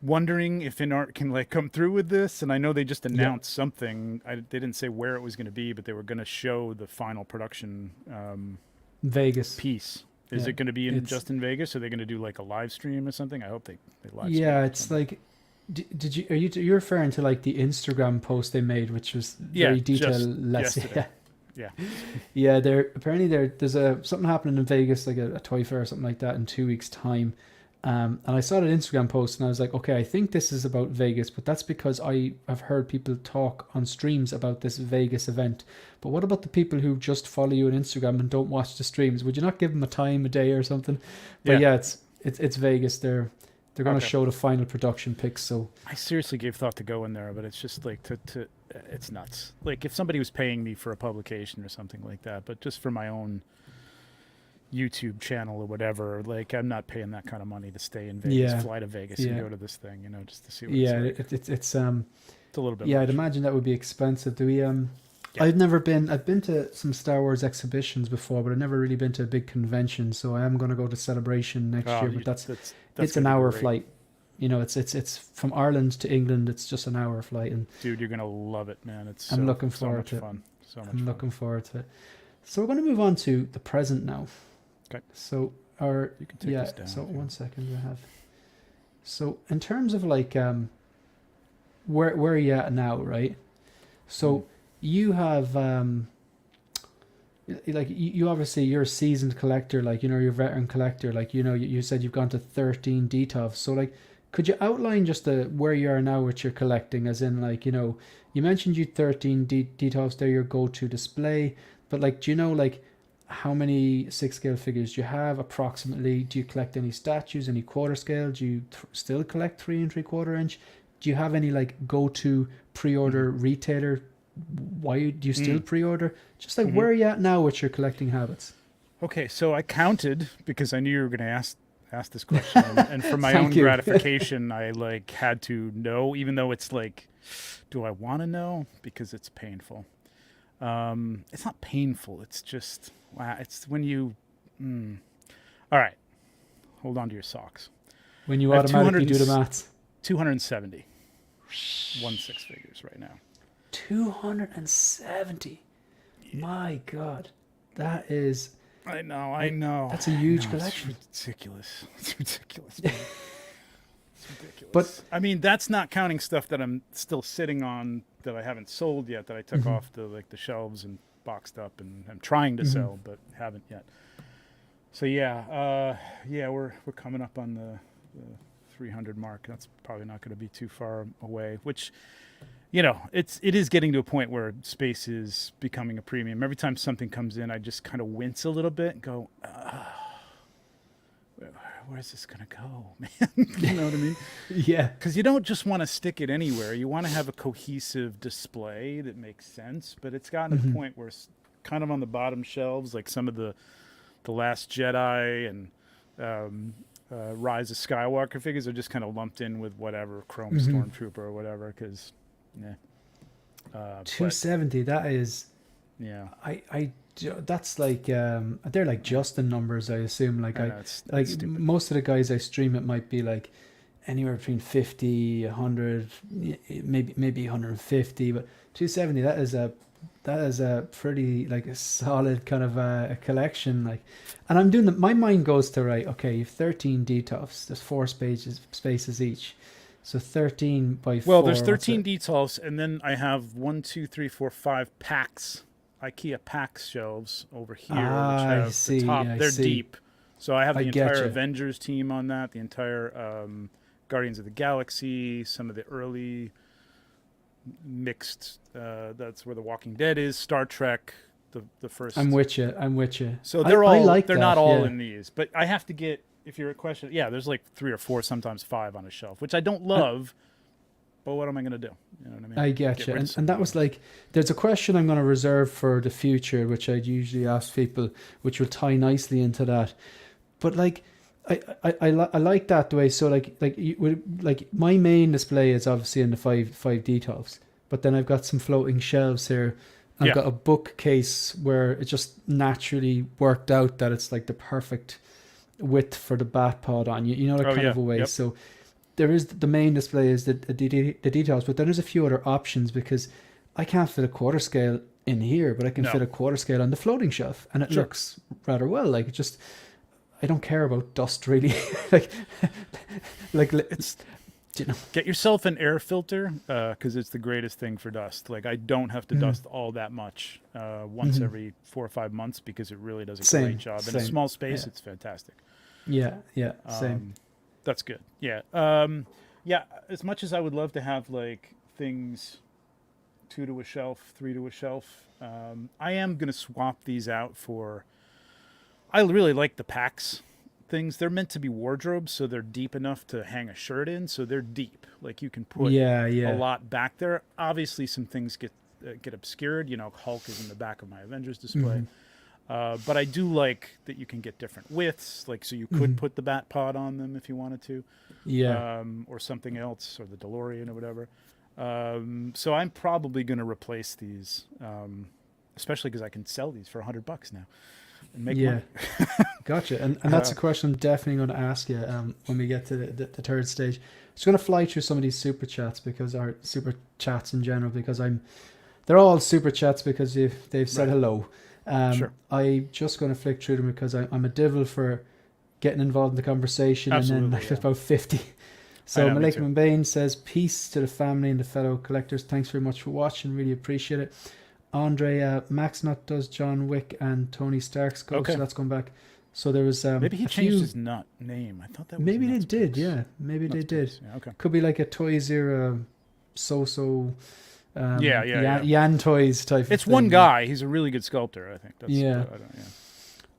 wondering if InArt can like come through with this. And I know they just Yeah, announced something. They didn't say where it was going to be, but they were going to show the final production Vegas. piece. Is Yeah, it going to be in it's just in Vegas? Are they going to do like a live stream or something? I hope they live stream yeah, or it's something. like. Did you you're referring to like the Instagram post they made, which was Yeah, very just detailed. Less, yesterday. yeah, Yeah. yeah. There's a something happening in Vegas, like a toy fair or something like that in 2 weeks' time. And I saw that Instagram post and I was like, okay, I think this is about Vegas, but that's because I have heard people talk on streams about this Vegas event. But what about the people who just follow you on Instagram and don't watch the streams? Would you not give them a time, a day, or something? But Yeah. yeah, it's Vegas. They're going to Okay. show the final production pics. So I seriously gave thought to go in there, but it's just like to it's nuts. Like if somebody was paying me for a publication or something like that, but just for my own YouTube channel or whatever, like I'm not paying that kind of money to stay in Vegas, yeah, fly to Vegas and yeah, go to this thing, just to see what it's yeah. like. It's It's a little bit yeah. I'd much. imagine that would be expensive. Do we Yeah. I've never been. I've been to some Star Wars exhibitions before, but I've never really been to a big convention. So I am going to go to Celebration next Oh, year. But that's it's gonna an be hour great, flight. It's from Ireland to England. It's just an hour flight, and dude. You're gonna love it, man. It's I'm so looking so forward much to it. fun. So much I'm fun. looking forward to it. So we're going to move on to the present now. Okay, So our you can take yeah. this down So if you one want. second, we have. So in terms of like where are you at now, right? Mm. So you have like you obviously you're a seasoned collector, like you're a veteran collector, like you said you've gone to 13 DTOVs. So like could you outline just the where you are now with your collecting, as in like you mentioned you 13 DTOVs, they're your go-to display, but like do you know like how many 6 scale figures do you have approximately? Do you collect any statues, any quarter scale? Do you still collect 3 3/4 inch? Do you have any like go-to Mm-hmm. pre-order retailer? Why do you still Mm. pre-order? Just like Mm-hmm. where are you at now with your collecting habits? Okay, so I counted because I knew you were going to ask this question, and for my own Thank you. gratification, I like had to know, even though it's like, do I want to know? Because it's painful. It's not painful. It's just wow. It's when you. Mm. All right, hold on to your socks. When you I have automatically do the maths. 270 1/6 figures right now. 270. My God, that is I know, I like know, that's a I huge know. It's collection. ridiculous. It's ridiculous, man. It's But ridiculous. I mean, that's not counting stuff that I'm still sitting on that I haven't sold yet, that I took mhm, off the shelves and boxed up and I'm trying to mhm. sell but haven't yet. So yeah, we're coming up on the 300 mark. That's probably not going to be too far away. Which, it is getting to a point where space is becoming a premium. Every time something comes in, I just kind of wince a little bit and go, where's this going to go, man? You know what I mean? Yeah. Because you don't just want to stick it anywhere. You want to have a cohesive display that makes sense. But it's gotten to the Mhm, point where it's kind of on the bottom shelves, like some of the Last Jedi and Rise of Skywalker figures are just kind of lumped in with whatever Chrome mhm. Stormtrooper or whatever. Because, yeah. But 270. That is. yeah, That's like they're like Justin numbers, I assume. Like I I know it's like stupid. most of the guys I stream it might be like anywhere between 50, 100, maybe 150, but 270, that is a pretty like a solid kind of a collection, like. And I'm doing my mind goes to, right, okay, you've 13 DTOFs, there's four spaces each, so 13 by Well, there's 4, what's 13 it? details, and then I have 1, 2, 3, 4, 5 packs, IKEA packs shelves over here, which I have the see, top. I They're see. deep. So I have I the entire getcha. Avengers team on that, the entire Guardians of the Galaxy, some of the early mixed. That's where The Walking Dead is. Star Trek, the I'm first. with you. I'm with you. So I like they're not that. all Yeah. in these, but I have to get. If you're a question, yeah, there's like 3 or 4, sometimes 5 on a shelf, which I don't I, love. But what am I going to do? You know what I mean? I get Get you. rid of And that something was else. like, there's a question I'm going to reserve for the future, which I'd usually ask people, which will tie nicely into that. But like, I like that the way. So like you would like my main display is obviously in the five details, but then I've got some floating shelves here. I've Yeah. got a bookcase where it just naturally worked out that it's like the perfect width for the bat pod on you. You know that Oh kind yeah. of a way. Yep. So there is the main display is the details, but then there's a few other options because I can't fit a quarter scale in here, but I can No. fit a quarter scale on the floating shelf, and it Sure. looks rather well. Like it just I don't care about dust really. like, like It's you know. get yourself an air filter because it's the greatest thing for dust. Like I don't have to Mm, dust all that much once mhm. every 4 or 5 months because it really does a great Same, job in a same. small space. Yeah, It's fantastic. yeah, same. Um, that's good. Yeah. Yeah. As much as I would love to have like things 2 to a shelf, 3 to a shelf, I am gonna swap these out for. I really like the packs things. They're meant to be wardrobes, so they're deep enough to hang a shirt in. So they're deep. Like you can put Yeah, a yeah. lot back there. Obviously, some things get obscured. You know, Hulk is in the back of my Avengers display. Hmm. But I do like that you can get different widths. Like so, you could Hmm. put the bat pod on them if you wanted to, Yeah, or something else, or the DeLorean or whatever. So I'm probably going to replace these, especially because I can sell these for $100 now and make yeah. money. Gotcha. And that's Uh, a question I'm definitely going to ask you when we get to the third stage. Just going to fly through some of these super chats because our super chats in general because they're all super chats because they've said right. hello. Sure. I'm just going to flick through them because I'm a devil for getting involved in the conversation, and then Absolutely. like, there's Yeah. about 50. I So know. Me Malek too. Mbain says, peace to the family and the fellow collectors. Thanks very much for watching. Really appreciate it. Andre Maxnut does John Wick and Tony Stark's go, so Okay. that's going back. So there was Maybe he a changed few. his nut name. I thought that was Maybe they Nuts did, Picks. yeah. Maybe they Nuts did. Picks. Yeah. Okay. Could be like a Toys era so Yeah. Yeah. Yeah. Yan Toys type of It's thing. one Yeah. guy. He's a really good sculptor. I think that's. Yeah. But I don't. Yeah.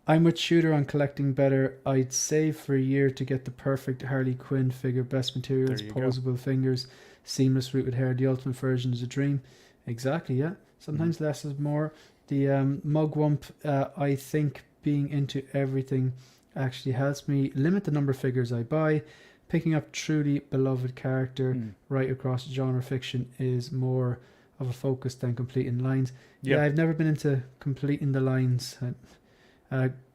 I'm with Shooter on collecting better. I'd save for a year to get the perfect Harley Quinn figure. Best materials, There you go. posable fingers, seamless rooted hair. The ultimate version is a dream. Exactly, yeah. Sometimes less is more. The Mugwump, I think being into everything actually helps me limit the number of figures I buy. Picking up truly beloved character Mm. right across genre fiction is more of a focus than completing lines. Yeah, Yep. I've never been into completing the lines.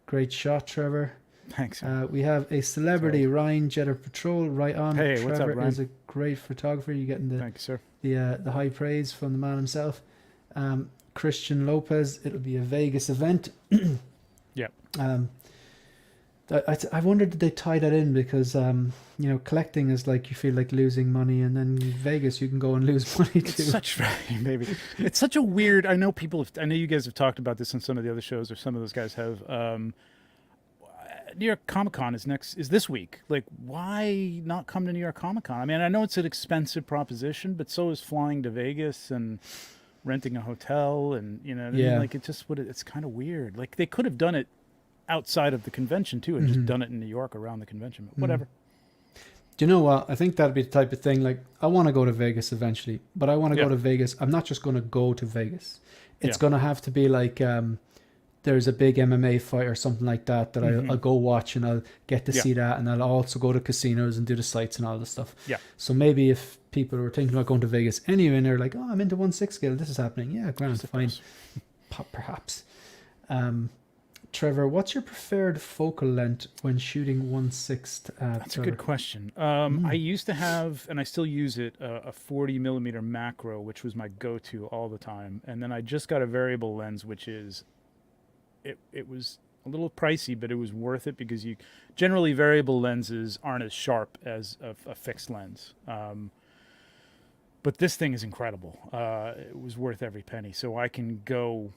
Great shot, Trevor. Thanks. We have a celebrity, Ryan Jetter Patrol, right on. Hey, what's up, Trevor Ryan? is a great photographer. You're getting Thank you, sir. the high praise from the man himself. Christian Lopez, it'll be a Vegas event. Yep. I wondered did they tie that in because collecting is like you feel like losing money, and then Vegas you can go and lose money too. It's such maybe it's such a weird. I know people. I know you guys have talked about this on some of the other shows, or some of those guys have. New York Comic Con is this week. Like, why not come to New York Comic Con? I mean, I know it's an expensive proposition, but so is flying to Vegas and renting a hotel, and you know, what I mean? Yeah. Like it just would. It's kind of weird. Like they could have done it outside of the convention too, and Mhm. just done it in New York around the convention. But whatever. Do you know what? I think that'd be the type of thing. Like, I want to go to Vegas eventually, but I want to Yeah. go to Vegas. I'm not just going to go to Vegas. It's Yeah. going to have to be like there's a big MMA fight or something like that Mhm. I'll go watch, and I'll get to Yeah. see that, and I'll also go to casinos and do the sites and all this stuff. Yeah. So maybe if people were thinking about going to Vegas anyway, and they're like, "Oh, I'm into 1/6 scale. This is happening." Yeah, grand, fine, perhaps. Trevor, what's your preferred focal length when shooting 1/6? That's a good question. I used to have, and I still use it, a 40 millimeter macro, which was my go-to all the time. And then I just got a variable lens, which is, it was a little pricey, but it was worth it because you generally variable lenses aren't as sharp as a fixed lens. But this thing is incredible. It was worth every penny. So I can go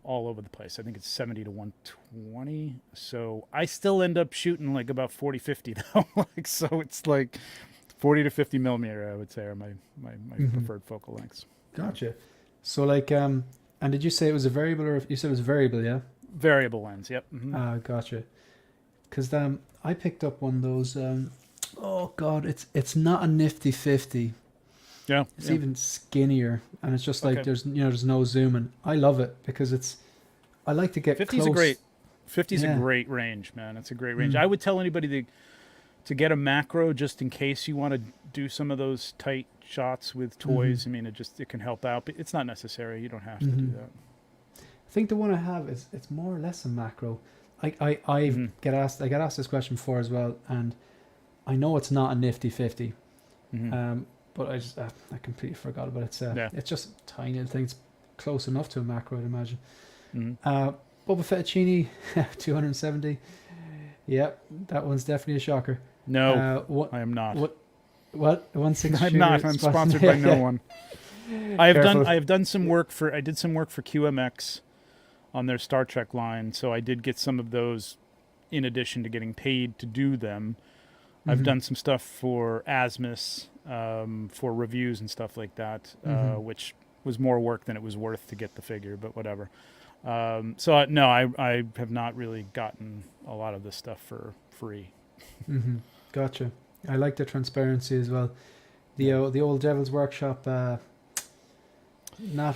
all over the place. I think it's 70 to 120. So I still end up shooting like about 40, 50 though. Like, so it's like 40 to 50 millimeter, I would say, are my preferred focal lengths. Gotcha. So like, and did you say it was a variable, or you said it was variable? Yeah. Variable lens. Yep. Gotcha. Because I picked up one of those. Oh God, it's not a nifty 50. Yeah. It's even skinnier, and it's just like Okay. there's no zooming. I love it because I like to get 50's close. a great 50's Yeah. a great range, man. It's a great range. I would tell anybody to get a macro just in case you want to do some of those tight shots with toys. I mean, it can help out, but it's not necessary. You don't have to do that. I think the one I have is it's more or less a macro. I get asked this question before as well, and I know it's not a nifty 50. But I just I completely forgot about it. It's just a tiny little thing. It's close enough to a macro, I'd imagine. Boba Fettuccine 270. Yep, that one's definitely a shocker. No, I am not. What 1.6? I'm not. I'm sponsored by no one. I have done some work for. I did some work for QMX on their Star Trek line, so I did get some of those in addition to getting paid to do them. I've done some stuff for Asmus, for reviews and stuff like that, which was more work than it was worth to get the figure, but whatever. No, I have not really gotten a lot of this stuff for free. Gotcha. I like the transparency as well. The old Devil's Workshop, not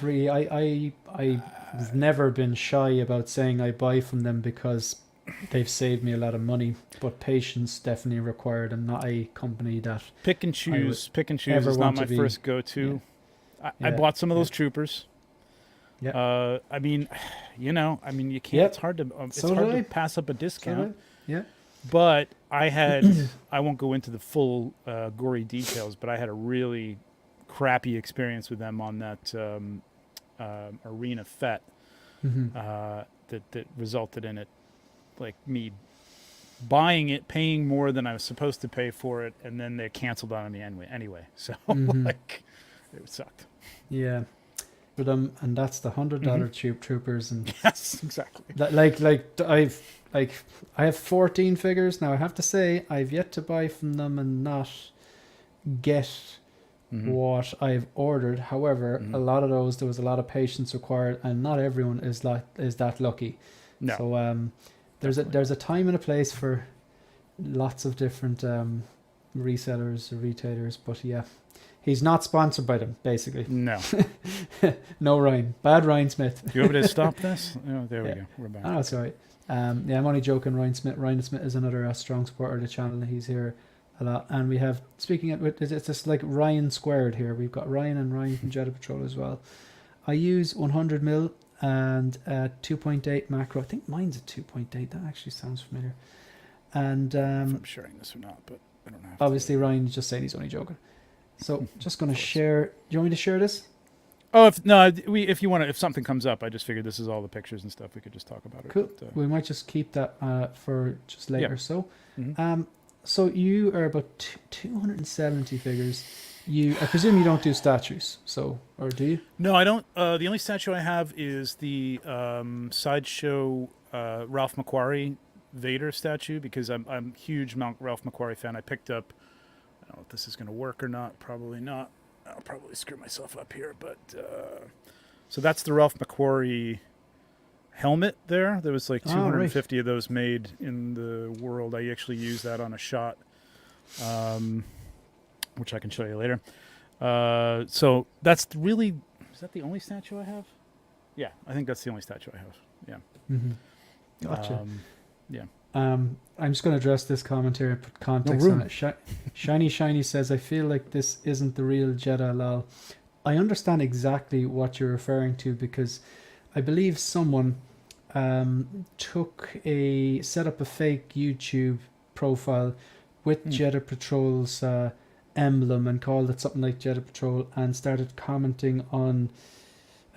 really. I've never been shy about saying I buy from them because they've saved me a lot of money, but patience definitely required. I'm not a company that pick and choose is not my first go-to. I bought some of those troopers. I mean you can't. It's hard to pass up a discount. But I had I won't go into the full gory details, but I had a really crappy experience with them on that Arena Fett that resulted in it, like me buying it, paying more than I was supposed to pay for it, and then they canceled on me anyway. So like it sucked. Yeah. But and that's the $100 troopers, and yes, exactly. That I have 14 figures now. I have to say I've yet to buy from them and not get what I've ordered. However, a lot of those there was a lot of patience required, and not everyone is that lucky. No. So there's a time and a place for lots of different resellers or retailers, but yeah. He's not sponsored by them, basically. No. No Ryan. Bad Ryan Smith. Do you want me to stop this? Oh, there we go. We're back. Oh, that's all right. I'm only joking. Ryan Smith is another strong supporter of the channel. He's here a lot. And we have, speaking of, it's just like Ryan squared here. We've got Ryan and Ryan from Jedi Patrol as well. I use 100mm and 2.8 macro. I think mine's a 2.8. That actually sounds familiar. And if I'm sharing this or not, but I don't have obviously Ryan's just saying he's only joking. So just going to share. Do you want me to share this? Oh, if you want to, if something comes up, I just figured this is all the pictures and stuff. We could just talk about it. Cool. But, we might just keep that for just later. Yeah. So you are about 270 figures. I presume you don't do statues, or do you? No, I don't. The only statue I have is the Sideshow Ralph McQuarrie Vader statue, because I'm a huge Ralph McQuarrie fan. I picked up. I don't know if this is going to work or not. Probably not. I'll probably screw myself up here, but so that's the Ralph McQuarrie helmet there. There was like 250 of those made in the world. I actually used that on a shot, which I can show you later. So that's really, is that the only statue I have? Yeah, I think that's the only statue I have. Yeah. Gotcha. Yeah. I'm just going to address this commentary and put context on it. Shiny says, I feel like this isn't the real Jedi lol. I understand exactly what you're referring to, because I believe someone set up a fake YouTube profile with Jedi Patrol's emblem and called it something like Jedi Patrol, and started commenting on,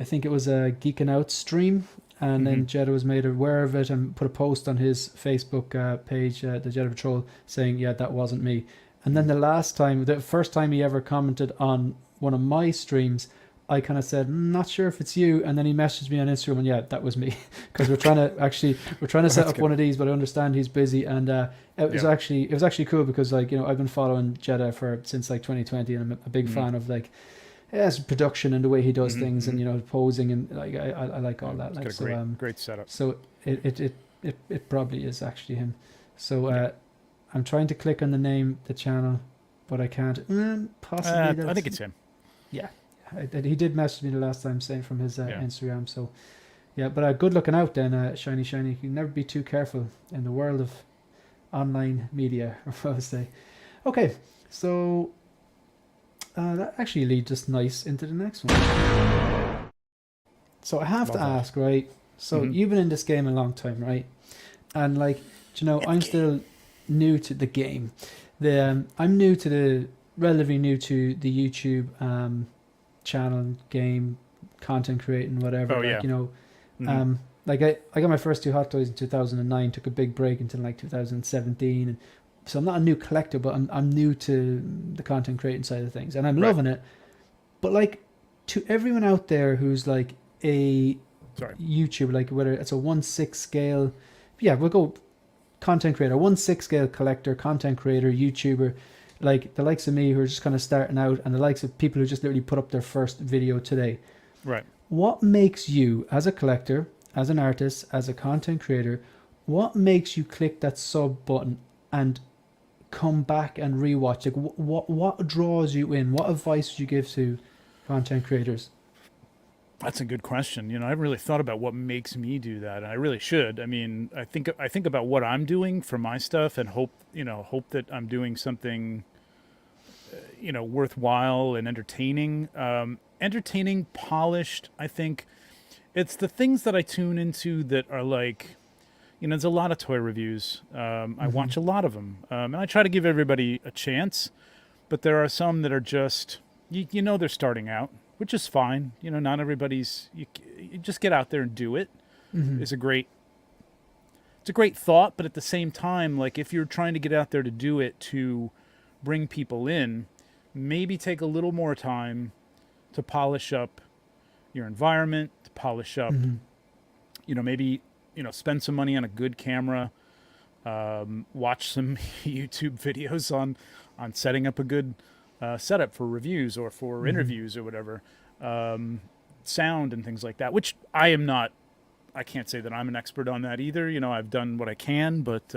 I think it was a Geeking Out stream. And then Jedi was made aware of it and put a post on his Facebook page, the Jedi Patrol, saying, yeah, that wasn't me. And then the first time he ever commented on one of my streams, I kind of said, not sure if it's you. And then he messaged me on Instagram, and yeah, that was me. Because we're trying to set up good. one of these, but I understand he's busy. And it was actually cool because, like, I've been following Jeddah since like 2020, and I'm a big fan of like his production and the way he does things, and posing, and like I like all that. Like, It's got a great setup. So it probably is actually him. So I'm trying to click on the channel, but I can't. Possibly. I think it's him. Yeah, he did message me the last time saying from his Instagram. So yeah, but good looking out then, Shiny. You can never be too careful in the world of online media, I would say. Okay, so that actually leads us nice into the next one. So I have to ask, right? So you've been in this game a long time, right? And like, I'm still new to the game. I'm relatively new to the YouTube channel, game, content creating, whatever. Oh, yeah. Like I got my first 2 hot toys in 2009, took a big break until like 2017, and so I'm not a new collector, but I'm new to the content creating side of things, and I'm loving it. But like, to everyone out there who's like a YouTuber, like whether it's a 1/6 scale, we'll go content creator, 1/6 scale collector, content creator, YouTuber, like the likes of me who are just kind of starting out, and the likes of people who just literally put up their first video today. Right. What makes you, as a collector, as an artist, as a content creator, what makes you click that sub button and come back and rewatch? Like, what draws you in? What advice would you give to content creators? That's a good question. I haven't really thought about what makes me do that, and I really should. I mean, I think about what I'm doing for my stuff, and hope that I'm doing something, worthwhile and entertaining. Entertaining, polished. I think it's the things that I tune into that are like, there's a lot of toy reviews. I watch a lot of them, and I try to give everybody a chance. But there are some that are just, they're starting out, which is fine. Not everybody's. You just get out there and do it. It's a great thought, but at the same time, like, if you're trying to get out there to do it to bring people in, maybe take a little more time to polish up your environment, to polish up, maybe, spend some money on a good camera, watch some YouTube videos on setting up a good setup for reviews or for interviews or whatever, sound and things like that, which I can't say that I'm an expert on that either. I've done what I can, but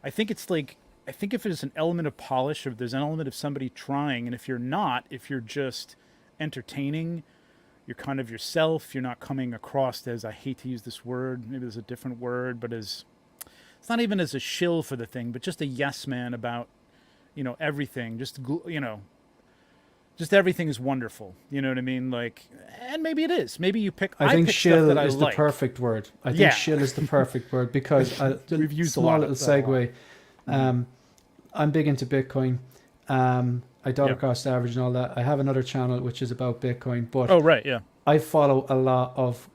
I think it's like, I think if there's an element of polish, or if there's an element of somebody trying, and if you're just entertaining, you're kind of yourself, you're not coming across as, I hate to use this word, maybe there's a different word, but it's not even as a shill for the thing, but just a yes man about, everything, just everything is wonderful. You know what I mean? Like, and maybe it is. Maybe you pick. I think pick shill stuff that is I the like. perfect word. I think shill is the perfect word because We've used small little segue. I'm big into Bitcoin. I dollar cost average and all that. I have another channel which is about Bitcoin, but I follow a lot of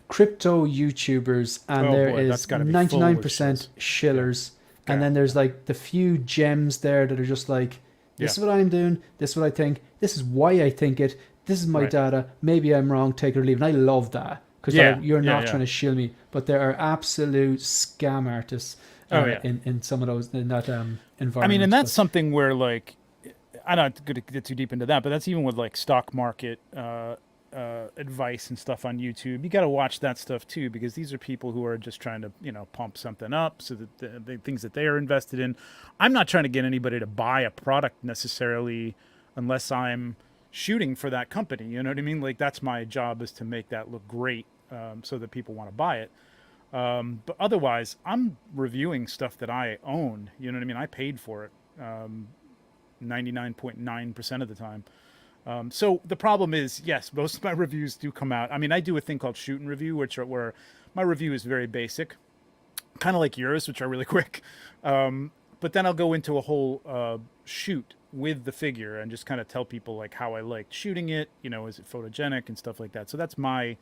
crypto YouTubers, and there is 99% shillers, and then there's like the few gems there that are just like, this is what I'm doing, this is what I think, this is why I think it, this is my data, maybe I'm wrong, take it or leave. And I love that because you're not trying to shill me, but there are absolute scam artists in some of those, in that environment. I mean, and that's something where, like, I'm not going to get too deep into that, but that's even with like stock market advice and stuff on YouTube. You got to watch that stuff too, because these are people who are just trying to, pump something up so that the things that they are invested in. I'm not trying to get anybody to buy a product necessarily unless I'm shooting for that company. You know what I mean? Like, that's my job, is to make that look great, so that people want to buy it. But otherwise, I'm reviewing stuff that I own. You know what I mean? I paid for it 99.9% of the time. So the problem is, yes, most of my reviews do come out. I mean, I do a thing called shoot and review, where my review is very basic, kind of like yours, which are really quick. But then I'll go into a whole shoot with the figure and just kind of tell people like how I liked shooting it. Is it photogenic and stuff like that. So that's my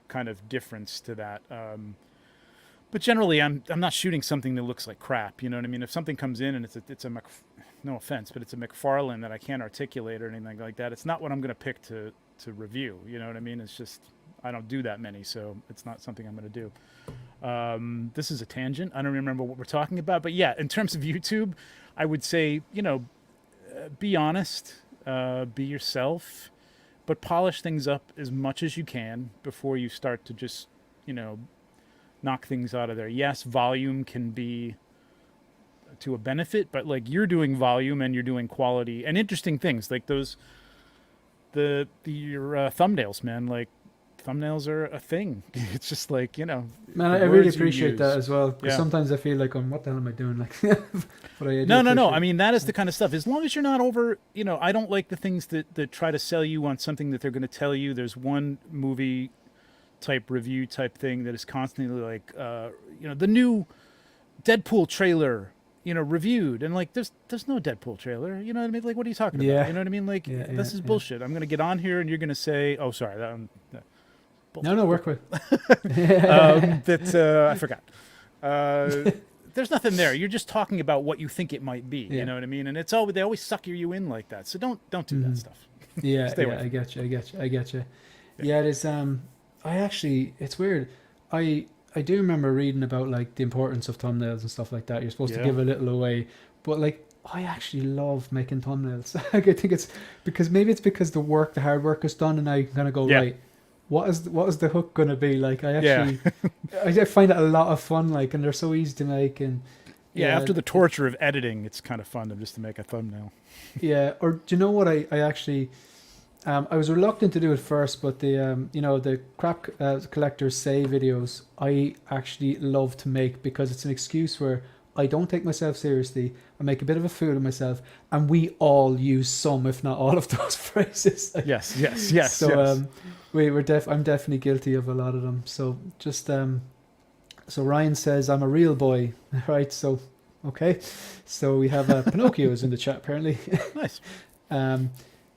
kind of difference to that. But generally, I'm not shooting something that looks like crap. You know what I mean? If something comes in and it's a no offense, but it's a McFarlane that I can't articulate or anything like that. It's not what I'm going to pick to review. You know what I mean? It's just I don't do that many, so it's not something I'm going to do. This is a tangent. I don't remember what we're talking about, but yeah, in terms of YouTube, I would say, be honest, be yourself, but polish things up as much as you can before you start to just, knock things out of there. Yes, volume can be to a benefit, but like you're doing volume and you're doing quality and interesting things like those, your thumbnails, man. Like thumbnails are a thing. It's just like, Man, I really appreciate that as well. Because sometimes I feel like, what the hell am I doing? Like, but no. I mean, that is the kind of stuff. As long as you're not over, I don't like the things that try to sell you on something that they're going to tell you. There's one movie type review type thing that is constantly like, the new Deadpool trailer, reviewed, and like there's no Deadpool trailer. You know what I mean? Like, what are you talking about? You know what I mean? Like, this is bullshit. I'm going to get on here and you're going to say, oh, sorry, no, work with. I forgot. There's nothing there. You're just talking about what you think it might be. You know what I mean? And it's always they always sucker you in like that. So don't do that stuff. Stay away. I get you. Yeah, it is. It's weird. I do remember reading about like the importance of thumbnails and stuff like that. You're supposed to give a little away, but like I actually love making thumbnails. I think it's because the hard work is done, and now you can kind of go right. What is the hook going to be? Like, I actually, I find it a lot of fun, like, and they're so easy to make. And after the torture of editing, it's kind of fun just to make a thumbnail. Yeah, or do you know what I actually, I was reluctant to do it first, but the crap collectors say videos, I actually love to make because it's an excuse where I don't take myself seriously. I make a bit of a fool of myself, and we all use some, if not all, of those phrases. Yes. So I'm definitely guilty of a lot of them. So just so Ryan says I'm a real boy, right? So okay, so we have Pinocchio's in the chat apparently. Nice.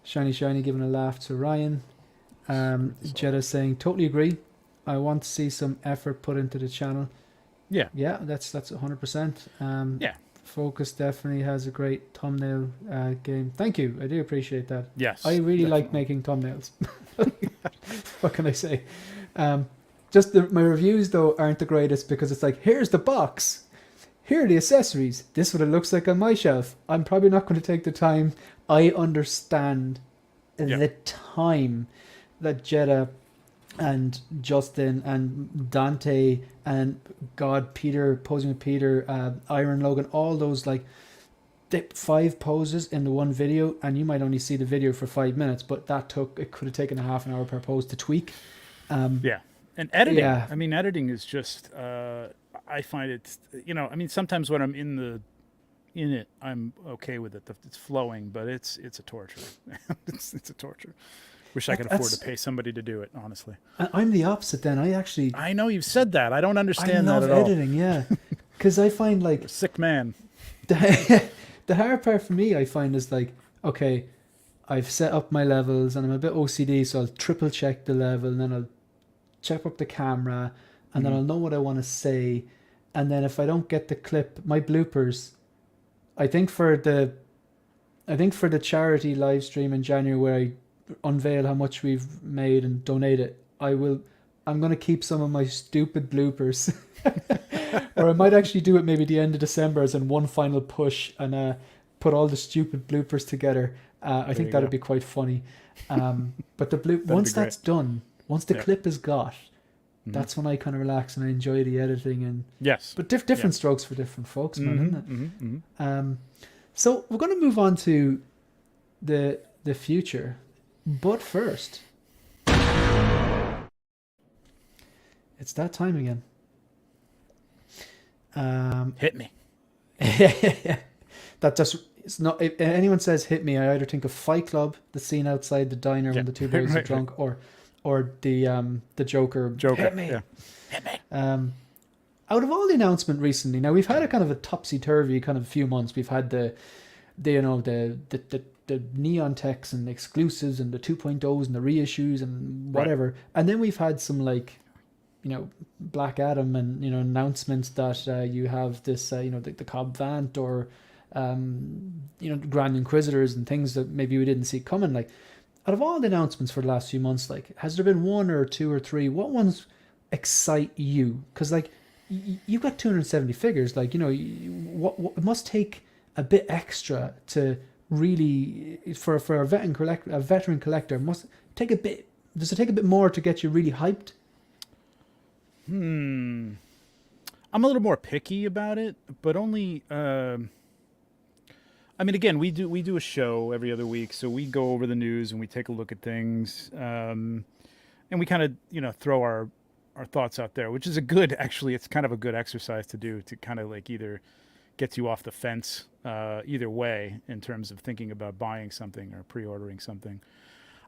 Shiny giving a laugh to Ryan. Jeddah saying totally agree. I want to see some effort put into the channel. Yeah, that's 100%. Focus definitely has a great thumbnail game. Thank you, I do appreciate that. Yes, I really like making thumbnails. What can I say? Just my reviews though aren't the greatest because it's like, here's the box, here are the accessories, this is what it looks like on my shelf. I'm probably not going to take the time. I understand the time that Jeddah and Justin and Dante and Peter posing with Peter, Iron Logan, all those like 5 poses in the one video, and you might only see the video for 5 minutes, but it could have taken a half an hour per pose to tweak. And editing. I mean, editing is just I find it. Sometimes when I'm in it, I'm okay with it. It's flowing, but it's a torture. it's a torture. Wish I could afford to pay somebody to do it, honestly. I'm the opposite then. I know you've said that. I don't understand that at all. I love editing, yeah. Because I find like... You're a sick man. The hard part for me, I find, is like, okay, I've set up my levels and I'm a bit OCD, so I'll triple check the level and then I'll check up the camera and then I'll know what I want to say. And then if I don't get the clip, my bloopers, I think for the charity live stream in January where I unveil how much we've made and donate it, I'm going to keep some of my stupid bloopers. Or I might actually do it maybe the end of December as in one final push and put all the stupid bloopers together. I think that'd be quite funny. But once that's done, once the clip is got, that's when I kind of relax and I enjoy the editing. And but different strokes for different folks, man, isn't it? So we're going to move on to the future, but first, it's that time again. Hit me. That just, it's not, if anyone says hit me, I either think of Fight Club, the scene outside the diner when the two boys are drunk, or the Joker hit me. Hit me. Out of all the announcement recently, now we've had a kind of a topsy-turvy kind of few months. We've had the neon techs and exclusives and the 2.0s and the reissues and whatever, and then we've had some like, Black Adam and announcements that you have this the Cobb Vant or Grand Inquisitors and things that maybe we didn't see coming. Like, out of all the announcements for the last few months, like, has there been one or two or three? What ones excite you? Because like, you've got 270 figures. Like, what it must take a bit extra to really for a veteran collector. Must take a bit. Does it take a bit more to get you really hyped? I'm a little more picky about it, but only. I mean, again, we do a show every other week, so we go over the news and we take a look at things, and we kind of throw our thoughts out there, which is it's kind of a good exercise to do, to kind of like either gets you off the fence either way in terms of thinking about buying something or pre-ordering something.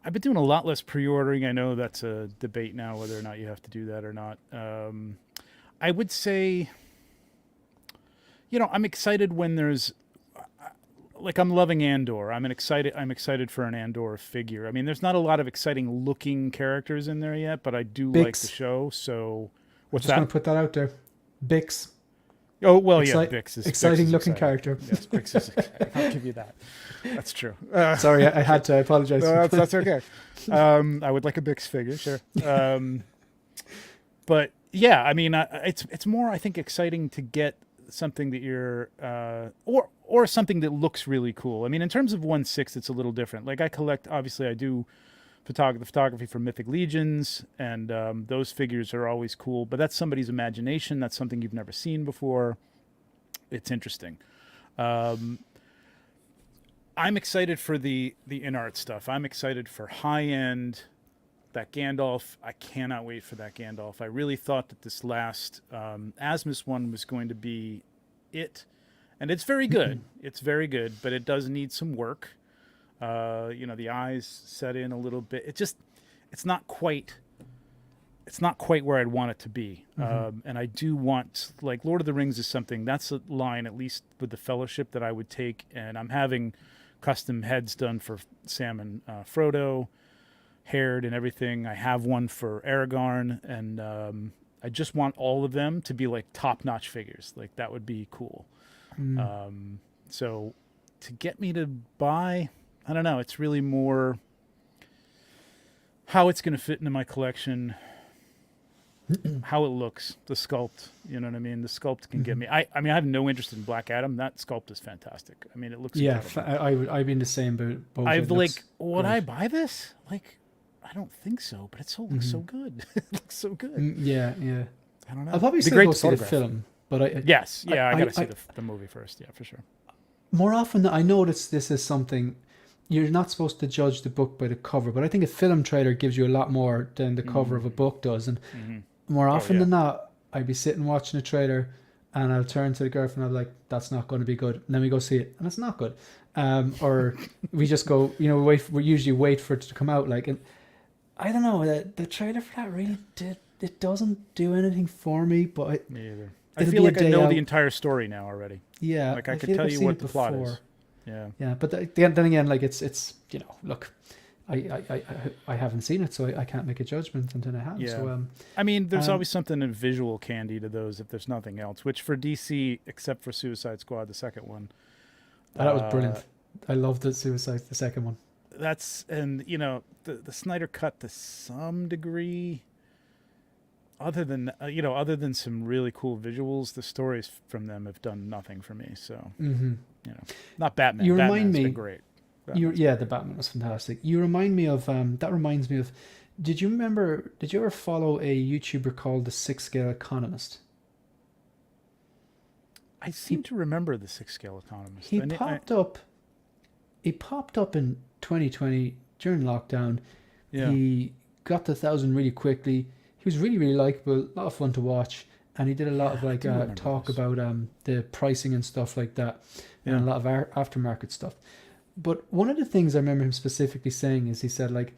I've been doing a lot less pre-ordering. I know that's a debate now whether or not you have to do that or not. I would say, I'm excited when there's, like, I'm loving Andor. I'm excited for an Andor figure. I mean, there's not a lot of exciting looking characters in there yet, but I do like the show. So what's that? Just going to put that out there. Bix. Oh, well, Bix is exciting Bix is looking exciting. Character. Yes, Bix is exciting. I'll give you that. That's true. Sorry, I had to. I apologize. No, that's okay. I would like a Bix figure, sure. But yeah, I mean, it's more, I think, exciting to get something that you're or something that looks really cool. I mean, in terms of 1/6, it's a little different. Like, I do photography for Mythic Legions, and those figures are always cool, but that's somebody's imagination. That's something you've never seen before. It's interesting. I'm excited for the in-art stuff. I'm excited for high-end, that Gandalf. I cannot wait for that Gandalf. I really thought that this last Asmus one was going to be it. And it's very good. It's very good, but it does need some work. The eyes set in a little bit. It's not quite where I'd want it to be. And I do want, like, Lord of the Rings is something, that's a line, at least with the Fellowship, that I would take. And I'm having custom heads done for Sam and Frodo, haired and everything. I have one for Aragorn, and I just want all of them to be like top-notch figures. Like, that would be cool. So to get me to buy, I don't know, it's really more how it's going to fit into my collection, how it looks, the sculpt, you know what I mean? The sculpt can get me. I mean, I have no interest in Black Adam. That sculpt is fantastic. I mean, it looks incredible. I've been the same boat. I've like, would I buy this? Like, I don't think so, but it looks so good. It looks so good. Yeah. I don't know. I'll probably still go see the film, but I got to see the movie first. Yeah, for sure. More often, I notice this is something you're not supposed to judge the book by the cover, but I think a film trailer gives you a lot more than the cover of a book does. And more often than not, I'd be sitting watching a trailer, and I'll turn to the girlfriend. I'm like, "That's not going to be good." And then we go see it, and it's not good. Or we just go, we usually wait for it to come out. Like, and I don't know, the trailer for that really it doesn't do anything for me. But me either. I feel like I know the entire story now already. Yeah, like I could tell you what the plot is. Yeah. But then again, like it's look, I haven't seen it, so I can't make a judgment until I have. Yeah. So I mean, there's always something in visual candy to those if there's nothing else. Which for DC, except for Suicide Squad, the second one, that was brilliant. I loved the second one. That's the Snyder cut to some degree. Other than some really cool visuals, the stories from them have done nothing for me. So, not Batman. You Batman's remind me. Been great. The Batman was fantastic. You remind me of. That reminds me of. Did you ever follow a YouTuber called the 6-Scale Economist? I seem to remember the 6-Scale Economist. He popped up. He popped up in 2020 during lockdown. Yeah. He got to 1,000 really quickly. He was really, really likable, a lot of fun to watch, and he did a lot of talk about the pricing and stuff like that, and a lot of aftermarket stuff. But one of the things I remember him specifically saying is he said,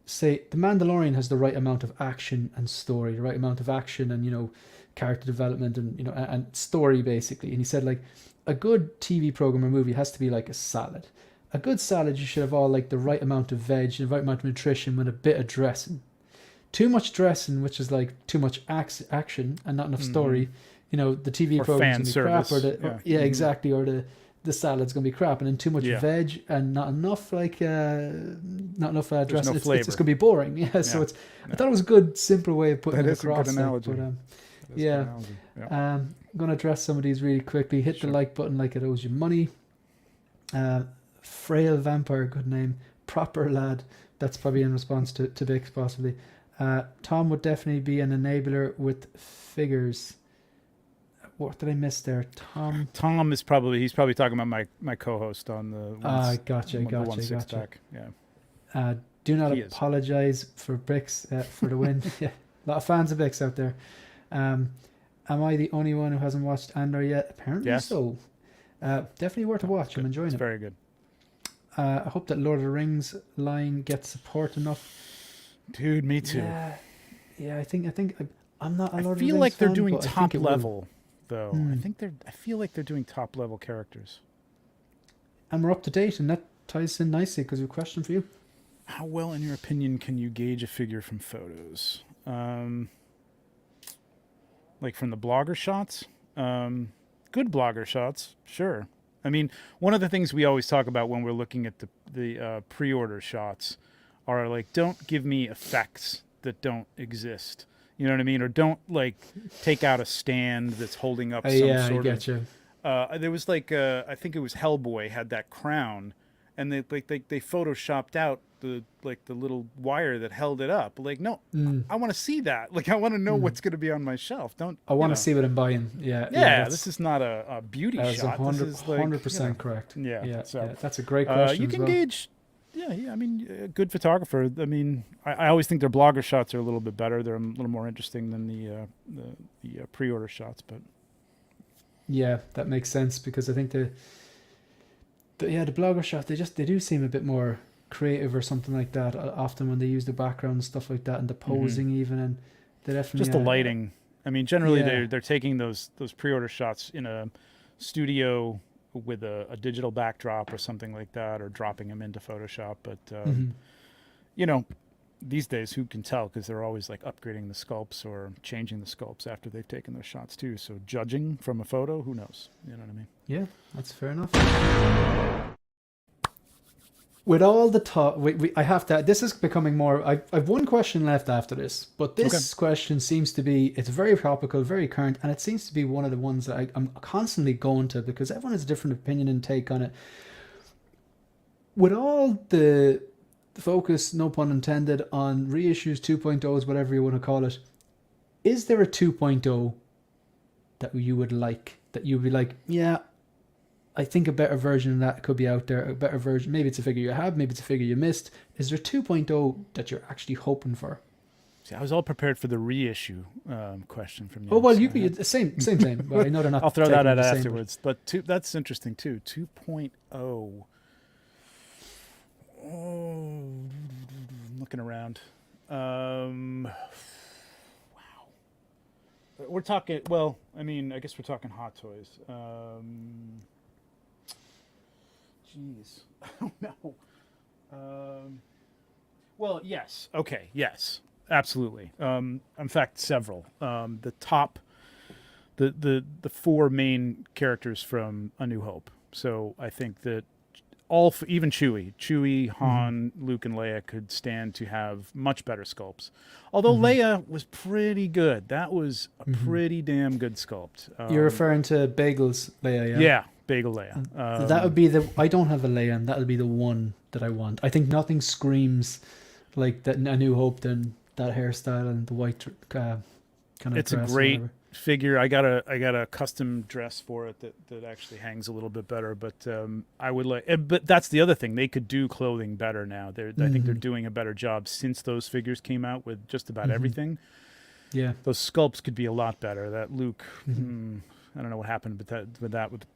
say The Mandalorian has the right amount of action and story, the right amount of action and character development and and story basically. And he said a good TV program or movie has to be like a salad. A good salad, you should have all the right amount of veg, the right amount of nutrition with a bit of dressing. Too much dressing, which is too much action and not enough story. The TV program's gonna be crap, exactly, or the salad's gonna be crap, and then too much Yeah. veg and not enough dressing. no It's flavor. just gonna be boring. Yeah. So Yeah. it's. I thought it was a good, simple way of putting That it is a good across. analogy. But That is a good yeah. analogy. Yeah. I'm gonna address some of these really quickly. Hit Sure. the like button like it owes you money. Frail vampire, good name. Proper lad. That's probably in response to Bix possibly. Tom would definitely be an enabler with figures. What did I miss there? Tom is he's probably talking about my co-host on the Gotcha. the 1/6 pack. Yeah. Do not He is. apologize for Bix for the win. Yeah, a lot of fans of Bix out there. Am I the only one who hasn't watched Andor yet? Apparently Yes. so. Definitely worth a watch. I'm enjoying It's it. very good. I hope that Lord of the Rings line gets support enough. Dude, me too. Yeah. I think I'm not a I Lord of the feel Rings like they're fan, doing but I top think it will. level though. Hmm. I feel like they're doing top level characters. And we're up to date, and that ties in nicely because we have a question for you. How well, in your opinion, can you gauge a figure from photos? Like from the blogger shots? Good blogger shots, sure. I mean, one of the things we always talk about when we're looking at the pre-order shots are like, don't give me effects that don't exist. You know what I mean? Or don't like take out a stand that's holding up some Yeah, I sort get of. you. There was like I think it was Hellboy had that crown, and they photoshopped out the little wire that held it up. Like, no, I want to see that. Like, I want to know what's going to be on my shelf. Don't I want to see what I'm buying. Yeah, this is not a beauty that's shot. This is like 100% correct. Yeah, so that's a great question. you as can well. gauge. Yeah. I mean, a good photographer. I mean, I always think their blogger shots are a little bit better. They're a little more interesting than the pre-order shots. But Yeah, that makes sense because I think the blogger shot they do seem a bit more creative or something like that. Often when they use the background and stuff like that and the posing even, and they definitely just the lighting. I mean, generally Yeah. they're taking those pre-order shots in a studio with a digital backdrop or something like that, or dropping them into Photoshop. But you know, these days, who can tell? Because they're always like upgrading the sculpts or changing the sculpts after they've taken their shots too. So judging from a photo, who knows? You know what I mean? Yeah, that's fair enough. With all the talk, I have to. This is becoming more. I've one question left after this, but this question seems to be. It's very topical, very current, and it seems to be one of the ones that I'm constantly going to because everyone has a different opinion and take on it. With all the focus, no pun intended, on reissues 2.0s, whatever you want to call it, is there a 2.0 that you would like? That you'd be like, yeah, I think a better version of that could be out there. A better version. Maybe it's a figure you have. Maybe it's a figure you missed. Is there 2.0 that you're actually hoping for? See, I was all prepared for the reissue question from you. Oh well, so you could same. Well, I know they're not. I'll throw that technically out the same, afterwards. But that's interesting too. 2.0. Oh, looking around. Wow. We're talking. Well, I mean, I guess we're talking Hot Toys. Jeez, I don't know. Well, yes. Okay. Yes. Absolutely. In fact, several. The top, the four main characters from A New Hope. So I think that even Chewie, Han, Luke, and Leia could stand to have much better sculpts. Although Leia was pretty good. That was a pretty damn good sculpt. You're referring to Bagel's Leia, yeah? Yeah, Bagel Leia. That would be the. I don't have a Leia, and that would be the one that I want. I think nothing screams like that. A New Hope than that hairstyle and the white kind of. It's a dress or great whatever. figure. I got a custom dress for it that actually hangs a little bit better. But I would like. But that's the other thing. They could do clothing better now. I think they're doing a better job since those figures came out with just about everything. Yeah. Those sculpts could be a lot better. That Luke. I don't know what happened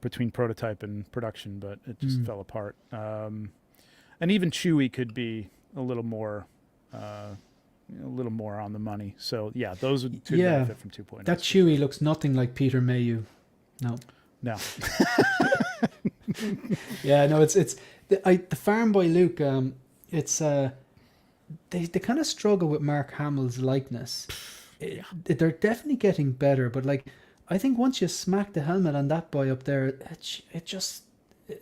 between prototype and production, but it just fell apart. And even Chewie could be a little more on the money. So yeah, those would benefit from 2.0. That Chewie looks nothing like Peter Mayhew. No. Yeah, no, it's the Farm Boy Luke. It's they kind of struggle with Mark Hamill's likeness. They're definitely getting better, but like I think once you smack the helmet on that boy up there,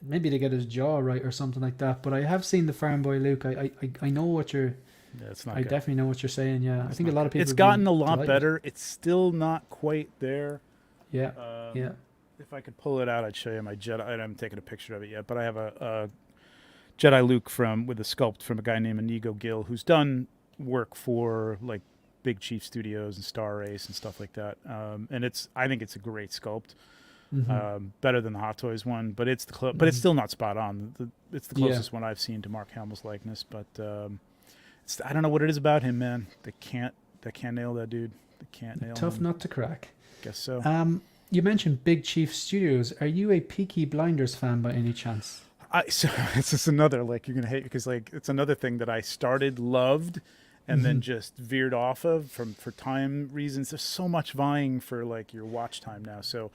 maybe to get his jaw right or something like that. But I have seen the Farm Boy Luke. I know what you're. Yeah, it's not I good. definitely know what you're saying. Yeah, I It's think a not lot good. of people. It's have gotten been a lot delighted. better. It's still not quite there. Yeah, yeah. If I could pull it out, I'd show you my Jedi. I haven't taken a picture of it yet, but I have a Jedi Luke with a sculpt from a guy named Inigo Gill, who's done work for like Big Chief Studios and Star Race and stuff like that. And I think it's a great sculpt, better than the Hot Toys one, but it's but it's still not spot on. It's the closest one I've seen to Mark Hamill's likeness, but I don't know what it is about him, man. They can't nail that dude. They can't nail Tough him. nut to crack. Guess so. You mentioned Big Chief Studios. Are you a Peaky Blinders fan by any chance? So it's just another, like, you're gonna hate, because like it's another thing that I started, loved, and then just veered off of for time reasons. There's so much vying for like your watch time now. So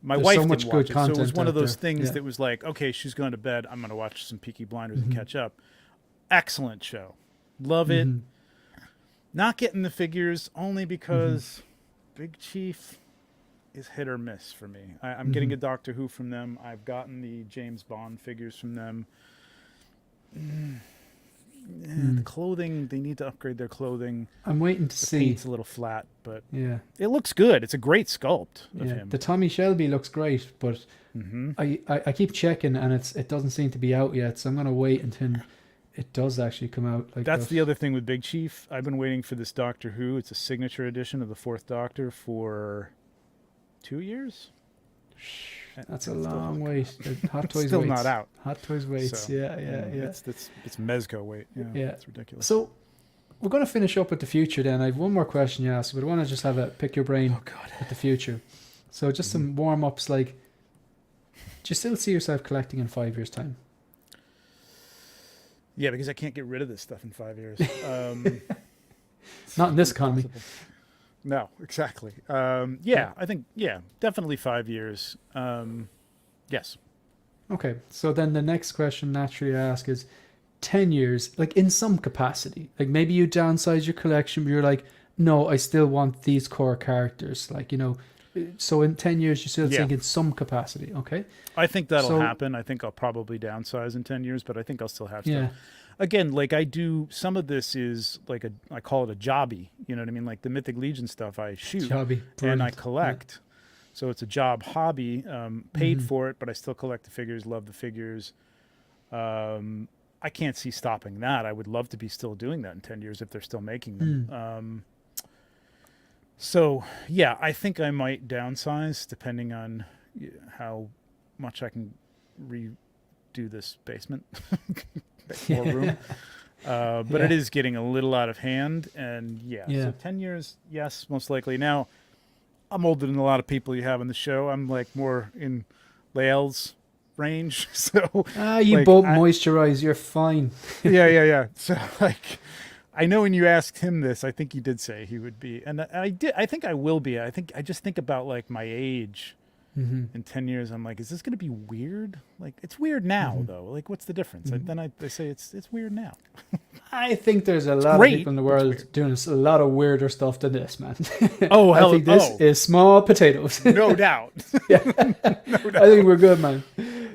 my There's wife so didn't much watch good it, so it was content one of out those there. things Yeah. that was like, okay, she's going to bed, I'm gonna watch some Peaky Blinders and catch up. Excellent show, love it. Not getting the figures only because Big Chief is hit or miss for me. I'm getting a Doctor Who from them. I've gotten the James Bond figures from them. The clothing, they need to upgrade their clothing. I'm waiting to The see. paint's a little flat, but Yeah. it looks good. It's a great sculpt of Yeah, him. the Tommy Shelby looks great, but I keep checking and it doesn't seem to be out yet. So I'm gonna wait until it does actually come out. Like That's the other thing with Big Chief. I've been waiting for this Doctor Who. It's a signature edition of the Fourth Doctor for 2 years. That's a long wait. The Hot Toys Still waits. not out. Hot Toys waits. So, yeah. It's Mezco weight. Yeah, it's ridiculous. So we're going to finish up with the future. Then I have one more question you asked, but I want to just have a pick your brain with the future. So just some warm ups. Like, do you still see yourself collecting in 5 years' time? Yeah, because I can't get rid of this stuff in 5 years. Not in this economy. No, exactly. I think, definitely 5 years. Yes. Okay, so then the next question naturally I ask is 10 years, like in some capacity. Like maybe you downsize your collection, but you're like, no, I still want these core characters. Like, so in 10 years, you still think in some capacity, okay? I think that'll happen. I think I'll probably downsize in 10 years, but I think I'll still have stuff. Again, like some of this is like I call it a jobby. You know what I mean? Like the Mythic Legion stuff I shoot and I collect. So it's a job hobby, paid for it, but I still collect the figures, love the figures. I can't see stopping that. I would love to be still doing that in 10 years if they're still making them. So, yeah, I think I might downsize depending on how much I can redo this basement. More room. But it is getting a little out of hand. And, so 10 years, yes, most likely. Now, I'm older than a lot of people you have on the show. I'm like more in Lael's range. So you both moisturize. You're fine. Yeah. So like, I know when you asked him this, I think he did say he would be, and I did. I think I will be. I just think about like my age in 10 years. I'm like, is this going to be weird? Like, it's weird now though. Like, what's the difference? And then they say it's weird now. I think there's a lot of people in the world doing a lot of weirder stuff than this, man. Oh, hell, I think this is small potatoes. No doubt. No doubt. I think we're good, man.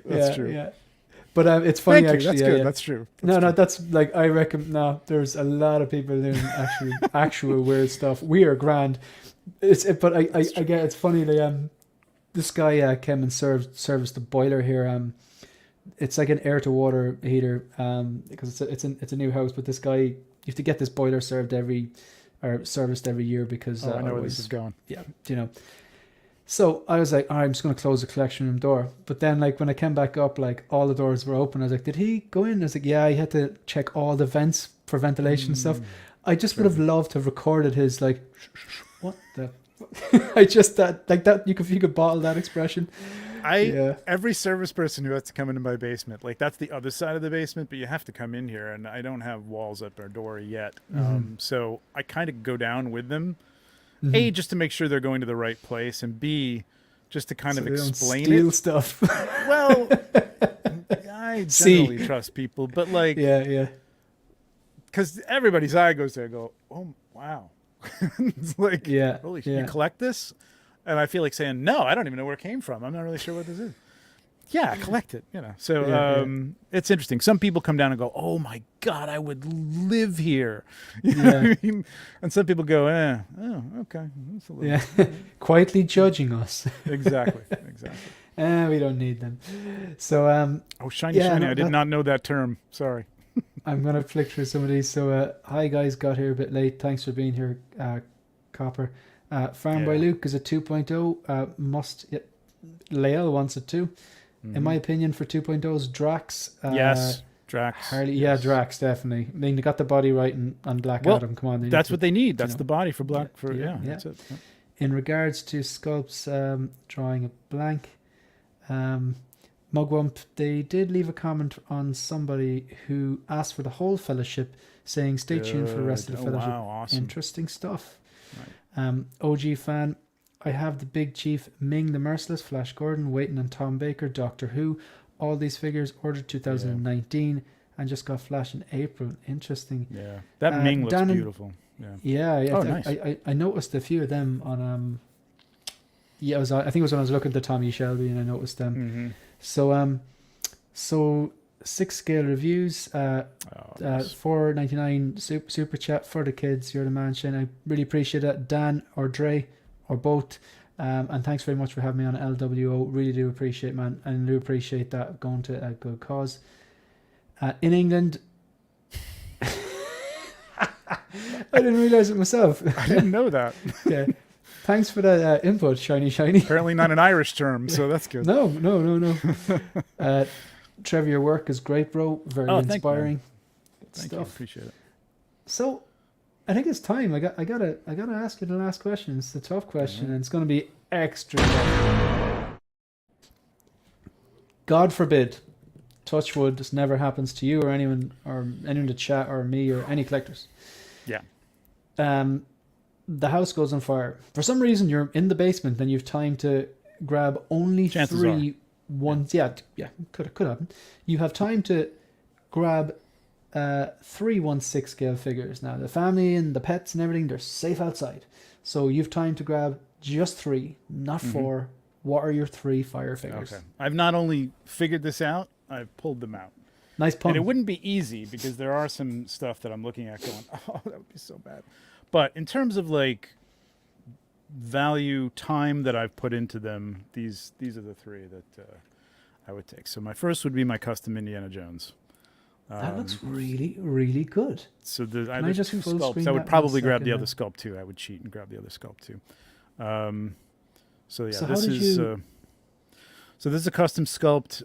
That's true. Yeah. But it's funny. Thank you. Actually, That's good. That's true. No, that's like I reckon. No, there's a lot of people doing actual weird stuff. We are grand. But I get it's funny. This guy came and serviced the boiler here. It's like an air to water heater. Because it's a new house. But this guy, you have to get this boiler serviced every year because I know where this is going. Yeah, So I was like, all right, I'm just going to close the collection room door. But then, like, when I came back up, like, all the doors were open. I was like, did he go in? I was like, yeah, he had to check all the vents for ventilation and stuff. I just would have loved to have recorded his, like, what the... I just, that you could bottle that expression. Every service person who has to come into my basement, like, that's the other side of the basement, but you have to come in here, and I don't have walls up our door yet. So I kind of go down with them. A, just to make sure they're going to the right place, and B, just to kind of explain steal it. Stuff. Well, I generally trust people, but like, because everybody's eye goes there. Go, oh wow, it's like, holy shit, you collect this? And I feel like saying, no, I don't even know where it came from. I'm not really sure what this is. Yeah, collect it. So Yeah, it's interesting. Some people come down and go, "Oh my God, I would live here." You know yeah, what I mean? And some people go, oh, okay, that's a little yeah. Quietly judging us. exactly, exactly. We don't need them. So Oh, shiny, yeah, shiny. no, I did that not know that term. Sorry. I'm gonna flick through some of these. So hi guys, got here a bit late. Thanks for being here, Copper. Farm by Yeah. Luke is a 2.0. Must yeah, Lael wants it too. In my opinion, for 2.0's Drax. Yes, Drax. Harley, yeah, Yes. Drax definitely. I mean, they got the body right on Black Well, Adam. Come on, they need that's to, what they need. you That's know, the body for yeah, black. For yeah, yeah, yeah. that's it. Yeah. In regards to sculpts, drawing a blank. Mugwump, they did leave a comment on somebody who asked for the whole fellowship, saying, "Stay tuned for the rest of Good. the Oh fellowship." wow, awesome. Interesting stuff. Right. OG fan, I have the Big Chief, Ming the Merciless, Flash Gordon, waiting on Tom Baker, Doctor Who. All these figures ordered 2019 and just got Flash in April. Interesting. Yeah, that Ming looks Dan and beautiful. Yeah. yeah, Oh, nice. I noticed a few of them on yeah, I think it was when I was looking at the Tommy Shelby and I noticed them. Mm-hmm. So 6 scale reviews, Nice. $4.99 super chat for the kids. You're the man, Shane. I really appreciate it. Dan or Dre or both. And thanks very much for having me on LWO. Really do appreciate, man, and do appreciate that going to a good cause. In England, I didn't realize it myself. I didn't know that. Yeah, thanks for that input, shiny. Apparently not an Irish term, so that's good. No. Trevor, your work is great, bro. Very inspiring. Good Thank you. stuff. Appreciate it. So, I think it's time. I gotta ask you the last question. It's the tough question, and it's gonna be extra tough. God forbid, touch wood, this never happens to you or anyone in the chat or me or any collectors. Yeah. The house goes on fire. For some reason, you're in the basement and you've time to grab only Chances three ones. Yeah, could happen. You have time to grab 3 1/6 scale figures. Now the family and the pets and everything, they're safe outside. So you've time to grab just 3, not 4. What are your 3 fire figures? Okay. I've not only figured this out, I've pulled them out. Nice pun. And it wouldn't be easy because there are some stuff that I'm looking at going, oh, that would be so bad. But in terms of like value, time that I've put into them, these are the 3 that I would take. So my first would be my custom Indiana Jones. That looks really, really good. So there's I just 2 full sculpts. screen I that would in a probably grab second the then? other sculpt too. I would cheat and grab the other sculpt too. So yeah, So how this did is you- so this is a custom sculpt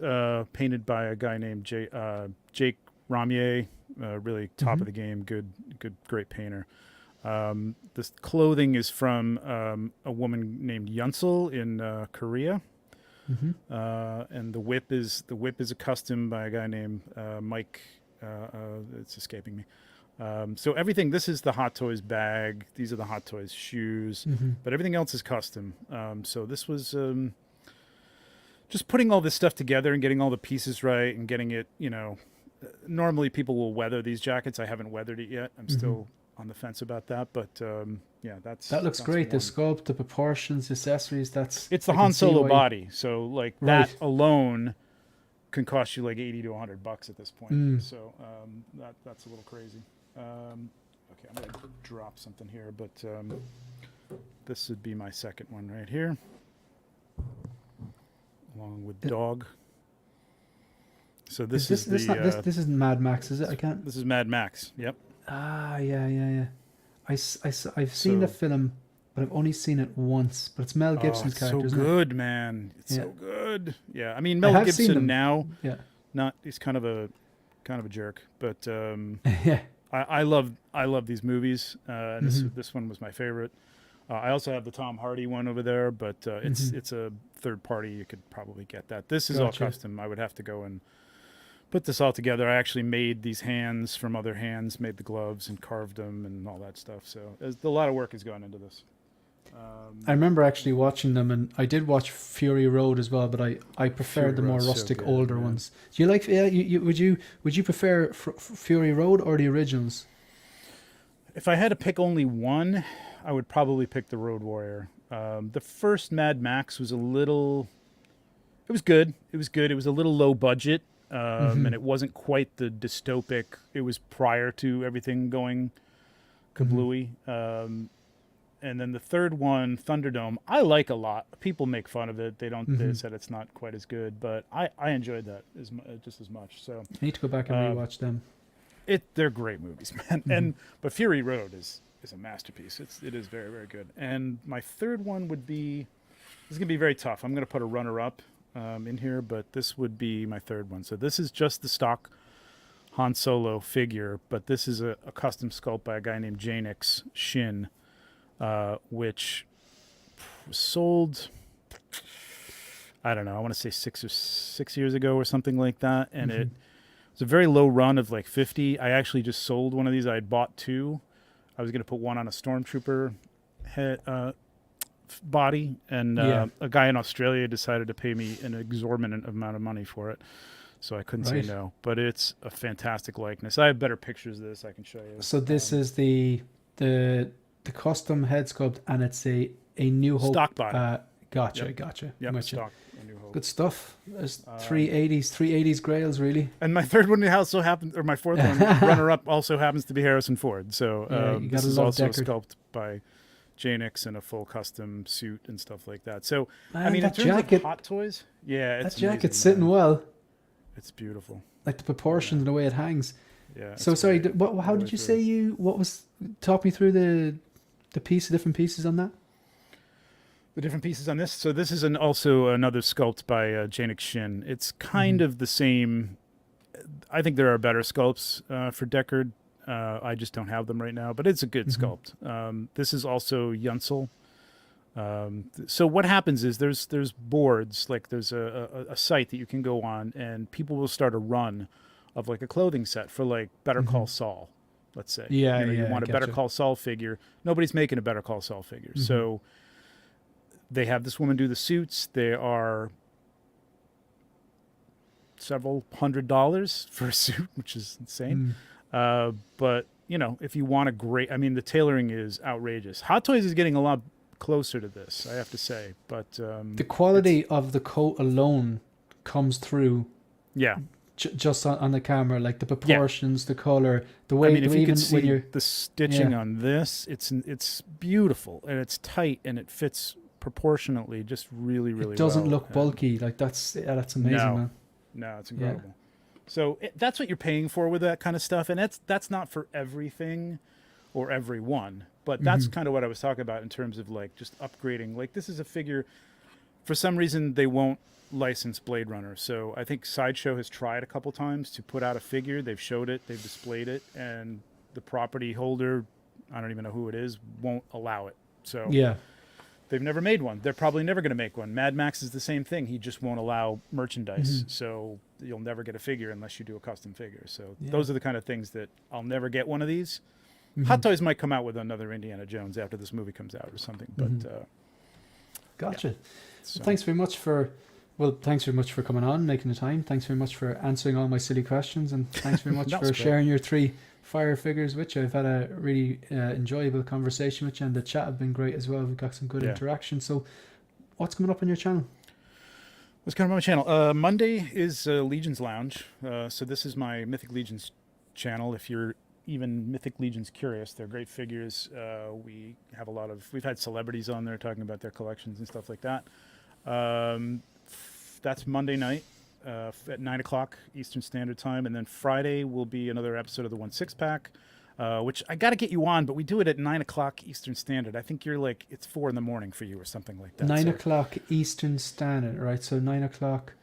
painted by a guy named Jake Ramier. Really top of the game, good, great painter. This clothing is from a woman named Yunsel in Korea. And the whip is a custom by a guy named Mike. It's escaping me. So everything. This is the Hot Toys bag. These are the Hot Toys shoes. But everything else is custom. So this was just putting all this stuff together and getting all the pieces right and getting it. Normally people will weather these jackets. I haven't weathered it yet. I'm still on the fence about that. But yeah, That looks great. The sculpt, the proportions, the accessories. It's the Han Solo body. So like that alone can cost you like $80 to $100 at this point. So that's a little crazy. Okay, I'm gonna drop something here, but this would be my second one right here, along with dog. So this isn't Mad Max, is it? I can't. This is Mad Max. Yep. Yeah. I've seen the film, but I've only seen it once. But it's Mel Gibson's character. So isn't good, man. It's so good. Yeah, I mean Mel have seen Gibson them. now. Yeah. He's kind of a jerk, but Yeah. I love these movies. This one was my favorite. I also have the Tom Hardy one over there, but it's a third party. You could probably get that. This is all custom. I would have to go and put this all together. I actually made these hands from other hands, made the gloves and carved them and all that stuff. So a lot of work has gone into this. I remember actually watching them, and I did watch Fury Road as well, but I preferred the more Road's so rustic, good, older yeah. ones. Do you like? Yeah, would you prefer Fury Road or the originals? If I had to pick only one, I would probably pick the Road Warrior. The first Mad Max was a little. It was good. It was good. It was a little low budget, Mm-hmm. and it wasn't quite the dystopic. It was prior to everything going Mm-hmm. kablooey. And then the third one, Thunderdome, I like a lot. People make fun of it. They don't. They Mm-hmm. said it's not quite as good, but I enjoyed that just as much. So I need to go back and rewatch them. they're great movies, man. Mm-hmm. But Fury Road is a masterpiece. It is very very good. And my third one would be, this is gonna be very tough. I'm gonna put a runner up in here, but this would be my third one. So this is just the stock Han Solo figure, but this is a custom sculpt by a guy named Janix Shin, which was sold, I don't know, I want to say 6 years ago or something like that, and Mm-hmm. it was a very low run of like 50. I actually just sold one of these. I had bought two. I was going to put one on a stormtrooper head body, and Yeah. a guy in Australia decided to pay me an exorbitant amount of money for it, so I couldn't Right. say no. But it's a fantastic likeness. I have better pictures of this I can show you. So this is the custom head sculpt, and it's a New Hope. Stock body. Gotcha, Yep. gotcha. Yep, Gotcha. stock. A New Hope. Good stuff. There's 380s grails, really. And my third one also happened, or my fourth one, runner up, also happens to be Harrison Ford. So Yeah, you this gotta is love also Deckard. a sculpt by Janix and a full custom suit and stuff like that. So I Man, mean, in that terms jacket, of hot toys, yeah, that it's jacket's amazing, sitting man. well. It's beautiful. Like the proportions and the way it hangs. Yeah. So it's sorry, great. how All the did way you through. say what was, talk me through the different pieces on that? The different pieces on this. So this is also another sculpt by Janix Shin. It's kind Mhm. of the same. I think there are better sculpts for Deckard. I just don't have them right now, but it's a good Mhm. sculpt. This is also Yunsel. So what happens is there's boards, like there's a site that you can go on, and people will start a run of like a clothing set for like Better Call Mhm. Saul, let's say. Yeah, You yeah, I want a Better getcha. Call Saul figure. Nobody's making a Better Call Saul figure. Mhm. So they have this woman do the suits. They are several $100s for a suit, which is insane. But if you want a great, I mean, the tailoring is outrageous. Hot Toys is getting a lot closer to this, I have to say. But The quality of the coat alone comes through yeah, just on the camera, like the proportions, the color, the way. I mean, if you even could when see you're, the stitching Yeah. on this, it's beautiful and it's tight and it fits proportionately, just really, really. it doesn't well. look And bulky. Like that's amazing, No. man. No, it's incredible. So that's what you're paying for with that kind of stuff, and that's not for everything or everyone, but that's Mhm. kind of what I was talking about in terms of like just upgrading. Like this is a figure. For some reason, they won't license Blade Runner, so I think Sideshow has tried a couple times to put out a figure. They've showed it, they've displayed it, and the property holder, I don't even know who it is, won't allow it. So Yeah. they've never made one. They're probably never going to make one. Mad Max is the same thing. He just won't allow merchandise. Mhm. So you'll never get a figure unless you do a custom figure. So Yeah. those are the kind of things that I'll never get one of these. Mhm. Hot Toys might come out with another Indiana Jones after this movie comes out or something. But Mhm. Gotcha. so, Thanks very much for coming on, making the time. Thanks very much for answering all my silly questions, and thanks very much That for was great. sharing your 3 fire figures with you. I've had a really enjoyable conversation with you, and the chat have been great as well. We've got some good Yeah. interaction. So, what's coming up on your channel? what's coming on my channel? Monday is Legion's Lounge. So this is my Mythic Legions channel. If you're even Mythic Legions curious, they're great figures. We've had celebrities on there talking about their collections and stuff like that. That's Monday night at 9 o'clock Eastern Standard Time. And then Friday will be another episode of the 1/6 pack, which I got to get you on, but we do it at 9 o'clock Eastern Standard. I think you're like, it's 4 in the morning for you or something like that. 9 So o'clock Eastern Standard, right? So 9 o'clock.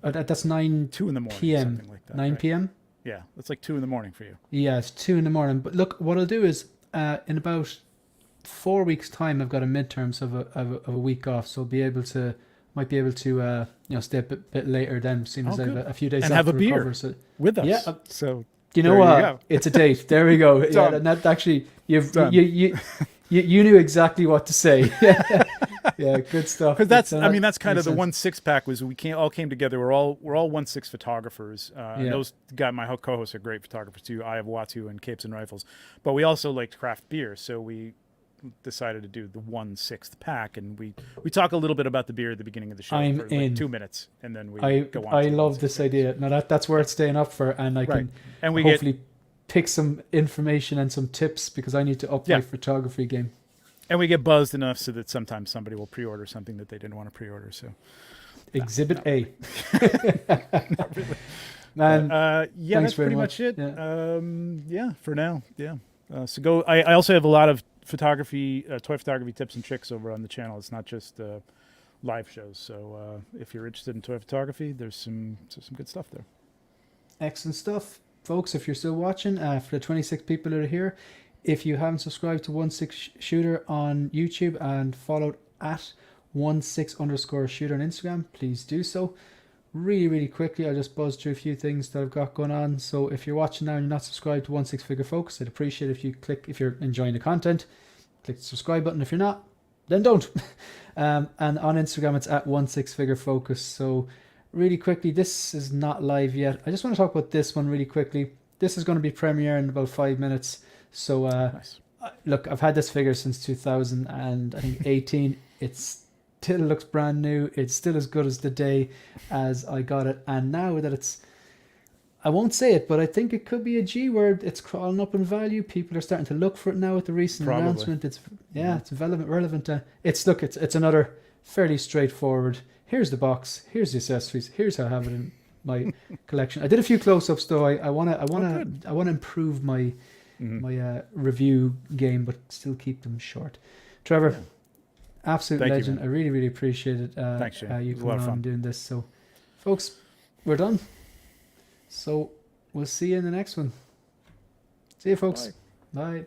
That's 9 2 in the morning, p.m. something like that. 9 right? p.m. Yeah, it's like 2 in the morning for you. Yeah, it's 2 in the morning. But look, what I'll do is in about 4 weeks' time, I've got a midterms of a week off, so might be able to stay a bit later then, seeing as I have good. a few days And off have to a beer. recover. So With us. Yeah, So you know there what? you go. It's a date. There we go. Yeah, Done. and that actually Done. you knew exactly what to say. Yeah, good stuff. Because that's, So I mean, that's kind of makes the sense. 1/6 pack was all came together. We're all 1/6 photographers. And Yeah. those my co-hosts are great photographers too. I have Watu and Capes and Rifles, but we also like to craft beer. So we decided to do the 1/6 pack, and we talk a little bit about the beer at the beginning of the show I'm for in. like 2 minutes, and then we go on. I to the love 1/6 this figures. idea. Now that's worth staying up for, and I Right. can And we hopefully pick some information and some tips because I need to up Yeah. my photography game. And we get buzzed enough so that sometimes somebody will pre-order something that they didn't want to pre-order. So Exhibit A. not really. Man, Yeah, thanks that's very pretty much. much it. Yeah. Yeah, for now. Yeah. So go. I also have a lot of photography, toy photography tips and tricks over on the channel. It's not just live shows. So if you're interested in toy photography, there's some good stuff there. Excellent stuff. Folks, if you're still watching, for the 26 people that are here, if you haven't subscribed to 16shooter on YouTube and followed at 16_shooter on Instagram, please do so. Really, really quickly, I just buzzed through a few things that I've got going on. So if you're watching now and you're not subscribed to 16 Figure Focus, I'd appreciate if you click, if you're enjoying the content, click the subscribe button. If you're not, then don't. And on Instagram, it's at 16 Figure Focus. So really quickly, this is not live yet. I just want to talk about this one really quickly. This is going to be premiering in about 5 minutes. So Nice. look, I've had this figure since 2018. It still looks brand new. It's still as good as the day as I got it. And now that it's, I won't say it, but I think it could be a G word. It's crawling up in value. People are starting to look for it now with the recent Probably. announcement. It's it's relevant. It's another fairly straightforward. Here's the box. Here's the accessories. Here's how I have it in my collection. I did a few close-ups though. I want to improve my my review game, but still keep them short. Trevor, absolute Thank you, legend. man. I really, really appreciate it. Thanks, Shane. You It was a lot coming of on fun. and doing this. So, folks, we're done. So we'll see you in the next one. See you, folks. Bye. Bye.